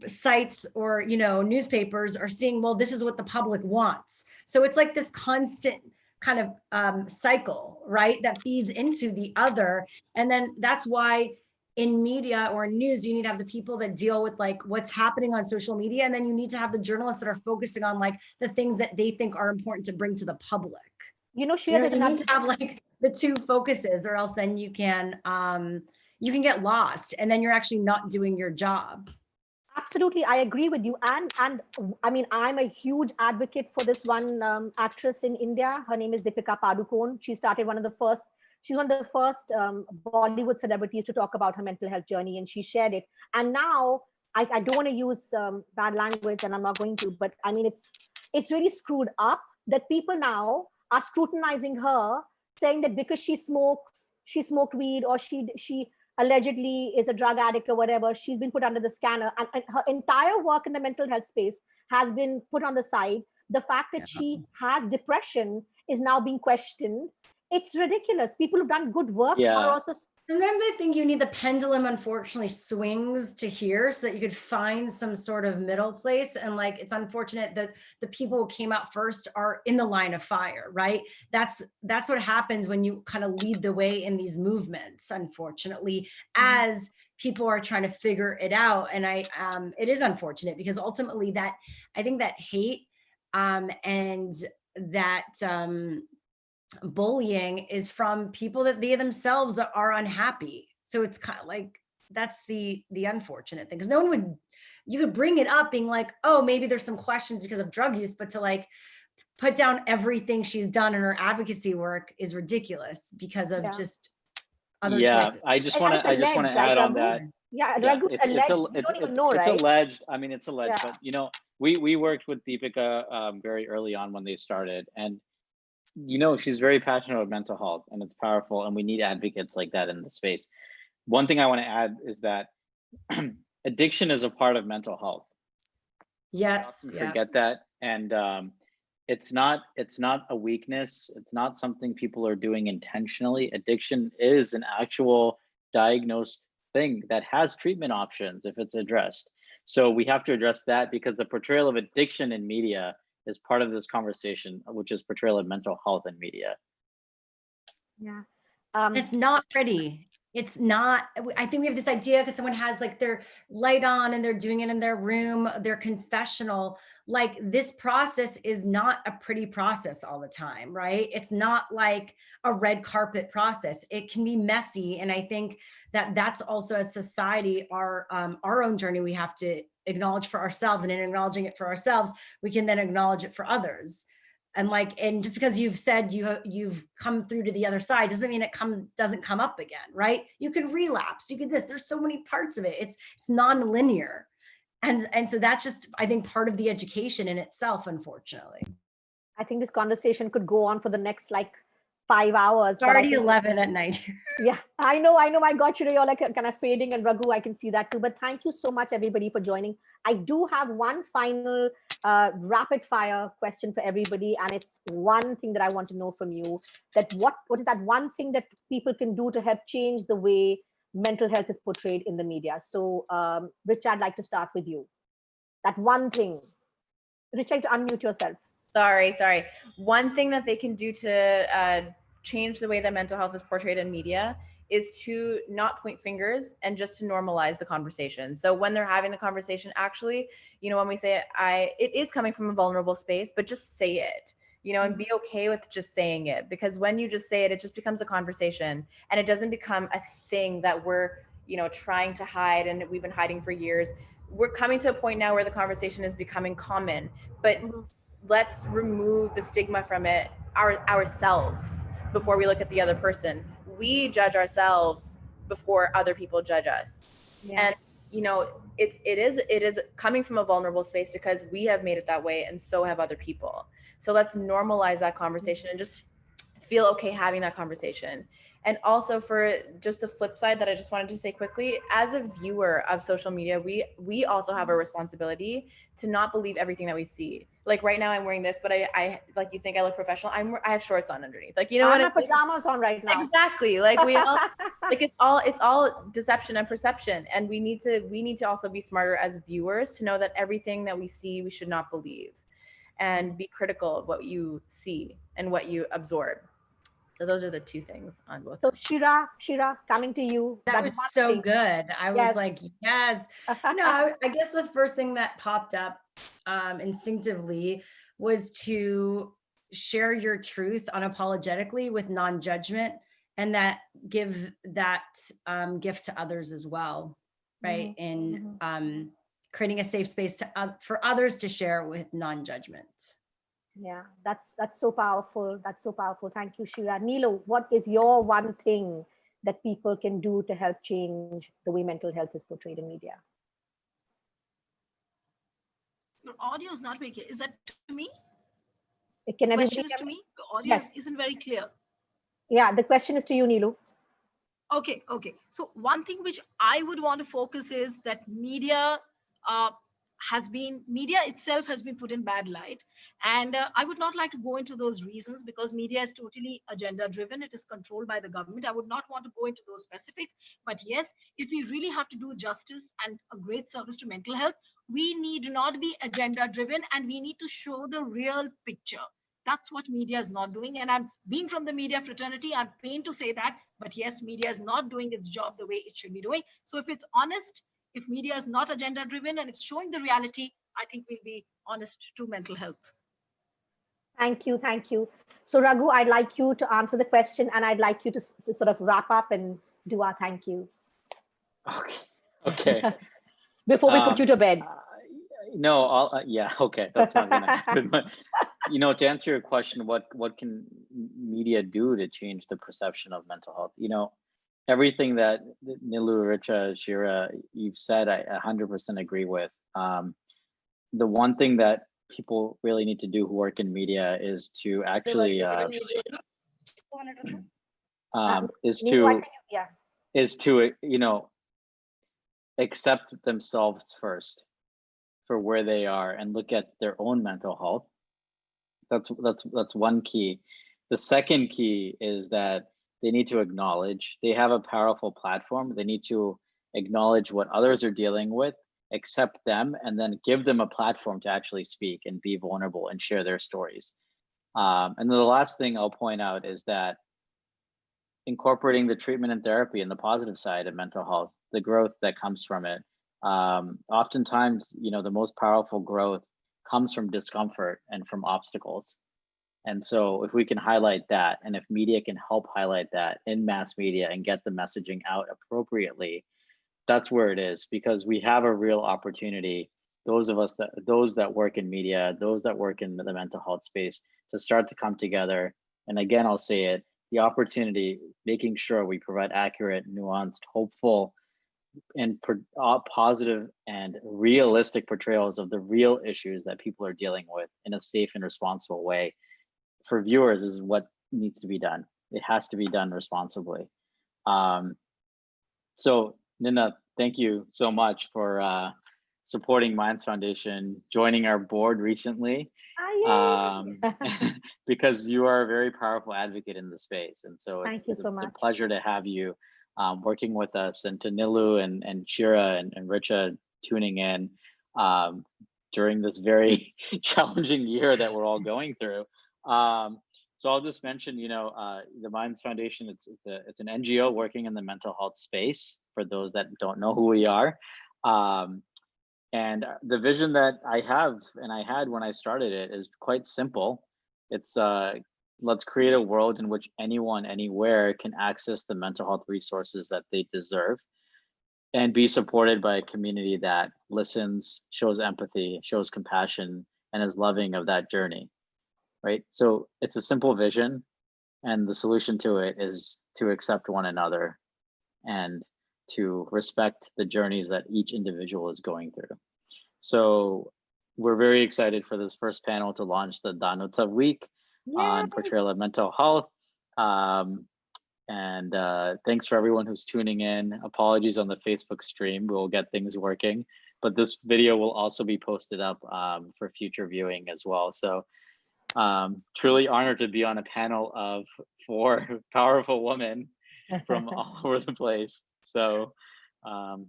sites or, you know, newspapers are seeing, well, this is what the public wants. So it's like this constant kind of cycle, right? That feeds into the other. And then that's why in media or news, you need to have the people that deal with like what's happening on social media. And then you need to have the journalists that are focusing on like the things that they think are important to bring to the public. You know, Shira, you need to have like the two focuses or else then you can get lost and then you're actually not doing your job. Absolutely, I agree with you. And I mean, I'm a huge advocate for this one actress in India. Her name is Deepika Padukone. She's one of the first Bollywood celebrities to talk about her mental health journey, and she shared it. And now, I don't want to use bad language, and I'm not going to, but I mean, it's really screwed up that people now are scrutinizing her, saying that because she smoked weed, or she allegedly is a drug addict or whatever, she's been put under the scanner, and her entire work in the mental health space has been put on the side. The fact that she has depression is now being questioned. It's ridiculous. People who've done good work are also. Sometimes I think you need the pendulum, unfortunately, swings to here so that you could find some sort of middle place. And like, it's unfortunate that the people who came out first are in the line of fire, right? That's what happens when you kind of lead the way in these movements, unfortunately, as people are trying to figure it out. And it is unfortunate because ultimately I think that hate and that bullying is from people that they themselves are unhappy. So it's kind of like, that's the unfortunate thing, because you could bring it up being like, oh, maybe there's some questions because of drug use, but to like put down everything she's done in her advocacy work is ridiculous because of just other choices. I just want to add on that. Raghu, it's alleged. I mean, it's alleged, but you know, we worked with Deepika very early on when they started, and you know, she's very passionate about mental health, and it's powerful, and we need advocates like that in the space. One thing I want to add is that addiction is a part of mental health. Yes. Forget that. And it's not a weakness. It's not something people are doing intentionally. Addiction is an actual diagnosed thing that has treatment options if it's addressed. So we have to address that, because the portrayal of addiction in media is part of this conversation, which is portrayal of mental health in media. Yeah. It's not pretty. It's not, I think we have this idea because someone has like their light on and they're doing it in their room, their confessional, like this process is not a pretty process all the time, right? It's not like a red carpet process. It can be messy. And I think that that's also a society, our own journey we have to acknowledge for ourselves, and in acknowledging it for ourselves, we can then acknowledge it for others. And just because you've said you've come through to the other side doesn't mean it doesn't come up again, right? You can relapse, you could there's so many parts of it. It's non-linear. And so that's just, I think, part of the education in itself, unfortunately. I think this conversation could go on for the next 5 hours. It's already 11 at night. Yeah, I know. My God, Shira, you're like kind of fading, and Raghu, I can see that too. But thank you so much, everybody, for joining. I do have one final rapid fire question for everybody, and it's one thing that I want to know from you: that what is that one thing that people can do to help change the way mental health is portrayed in the media? So, Richa, I'd like to start with you. That one thing. Richa, to unmute yourself. Sorry. One thing that they can do to change the way that mental health is portrayed in media is to not point fingers and just to normalize the conversation. So when they're having the conversation, actually, when we say it is coming from a vulnerable space, but just say it, and be okay with just saying it, because when you just say it, it just becomes a conversation and it doesn't become a thing that we're, trying to hide and we've been hiding for years. We're coming to a point now where the conversation is becoming common, but let's remove the stigma from it ourselves before we look at the other person. We judge ourselves before other people judge us. Yeah. And it is coming from a vulnerable space because we have made it that way, and so have other people. So let's normalize that conversation and just feel okay having that conversation. And also, for just the flip side that I just wanted to say quickly, as a viewer of social media, we also have a responsibility to not believe everything that we see. Like right now I'm wearing this, but I like, you think I look professional? I have shorts on underneath. Like, I have pajamas on right now. Exactly. Like we all like it's all deception and perception. And we need to also be smarter as viewers to know that everything that we see, we should not believe, and be critical of what you see and what you absorb. So those are the two things on both. So Shira, coming to you. That was so thing. good. I was like, yes. I guess the first thing that popped up instinctively was to share your truth unapologetically with non-judgment, and that give that gift to others as well, right? In creating a safe space for others to share with non-judgment. Yeah, that's so powerful. That's so powerful. Thank you, Shira. Neelu, what is your one thing that people can do to help change the way mental health is portrayed in media? Your audio is not very clear. Is that to me? Can everybody question is to me? The audio isn't very clear. Yeah, the question is to you, Neelu. Okay. So one thing which I would want to focus is that media itself has been put in bad light, and I would not like to go into those reasons, because media is totally agenda driven. It is controlled by the government. I would not want to go into those specifics, but yes, if we really have to do justice and a great service to mental health, we need not be agenda driven, and we need to show the real picture. That's what media is not doing. And I'm being from the media fraternity, I'm pained to say that, but yes, media is not doing its job the way it should be doing. So if it's honest, if media is not agenda driven and it's showing the reality, I think we'll be honest to mental health. Thank you. So Raghu, I'd like you to answer the question, and I'd like you to sort of wrap up and do our thank yous. Okay. Before we put you to bed. No, okay, that's not gonna happen. But to answer your question, what can media do to change the perception of mental health? Everything that Neelu, Richa, Shira, you've said, I 100% agree with. The one thing that people really need to do who work in media is to actually accept themselves first for where they are and look at their own mental health. That's one key. The second key is that they need to acknowledge they have a powerful platform. They need to acknowledge what others are dealing with, accept them, and then give them a platform to actually speak and be vulnerable and share their stories. And then the last thing I'll point out is that incorporating the treatment and therapy and the positive side of mental health, the growth that comes from it. Oftentimes, the most powerful growth comes from discomfort and from obstacles. And so if we can highlight that, and if media can help highlight that in mass media and get the messaging out appropriately, that's where it is, because we have a real opportunity, those that work in media, those that work in the mental health space, to start to come together. And again, I'll say it, the opportunity, making sure we provide accurate, nuanced, hopeful, and positive and realistic portrayals of the real issues that people are dealing with in a safe and responsible way for viewers is what needs to be done. it has to be done responsibly. So Nina, thank you so much for supporting Minds Foundation, joining our board recently, because you are a very powerful advocate in the space. And so it's a pleasure to have you working with us, and to Neelu and Shira and Richa tuning in during this very challenging year that we're all going through. So I'll just mention, you know, the Minds Foundation, it's an NGO working in the mental health space, for those that don't know who we are. And the vision that I have, and I had when I started it, is quite simple. It's let's create a world in which anyone, anywhere can access the mental health resources that they deserve, and be supported by a community that listens, shows empathy, shows compassion, and is loving of that journey. Right? So it's a simple vision, and the solution to it is to accept one another and to respect the journeys that each individual is going through. So we're very excited for this first panel to launch the Danuta Week on Portrayal of Mental Health. And thanks for everyone who's tuning in. Apologies on the Facebook stream, we'll get things working, but this video will also be posted up for future viewing as well. So truly honored to be on a panel of 4 powerful women from all over the place. So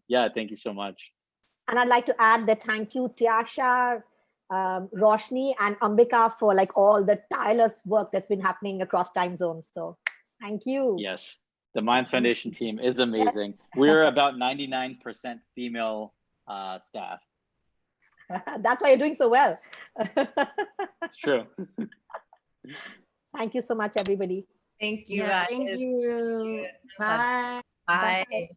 yeah, thank you so much. And I'd like to add that thank you, Tiasha, Roshni, and Ambika for like all the tireless work that's been happening across time zones. So thank you. Yes, the Minds Foundation team is amazing. We're about 99% female staff. That's why you're doing so well. It's true. Thank you so much, everybody. Thank you. Yeah, thank you. Bye. Bye.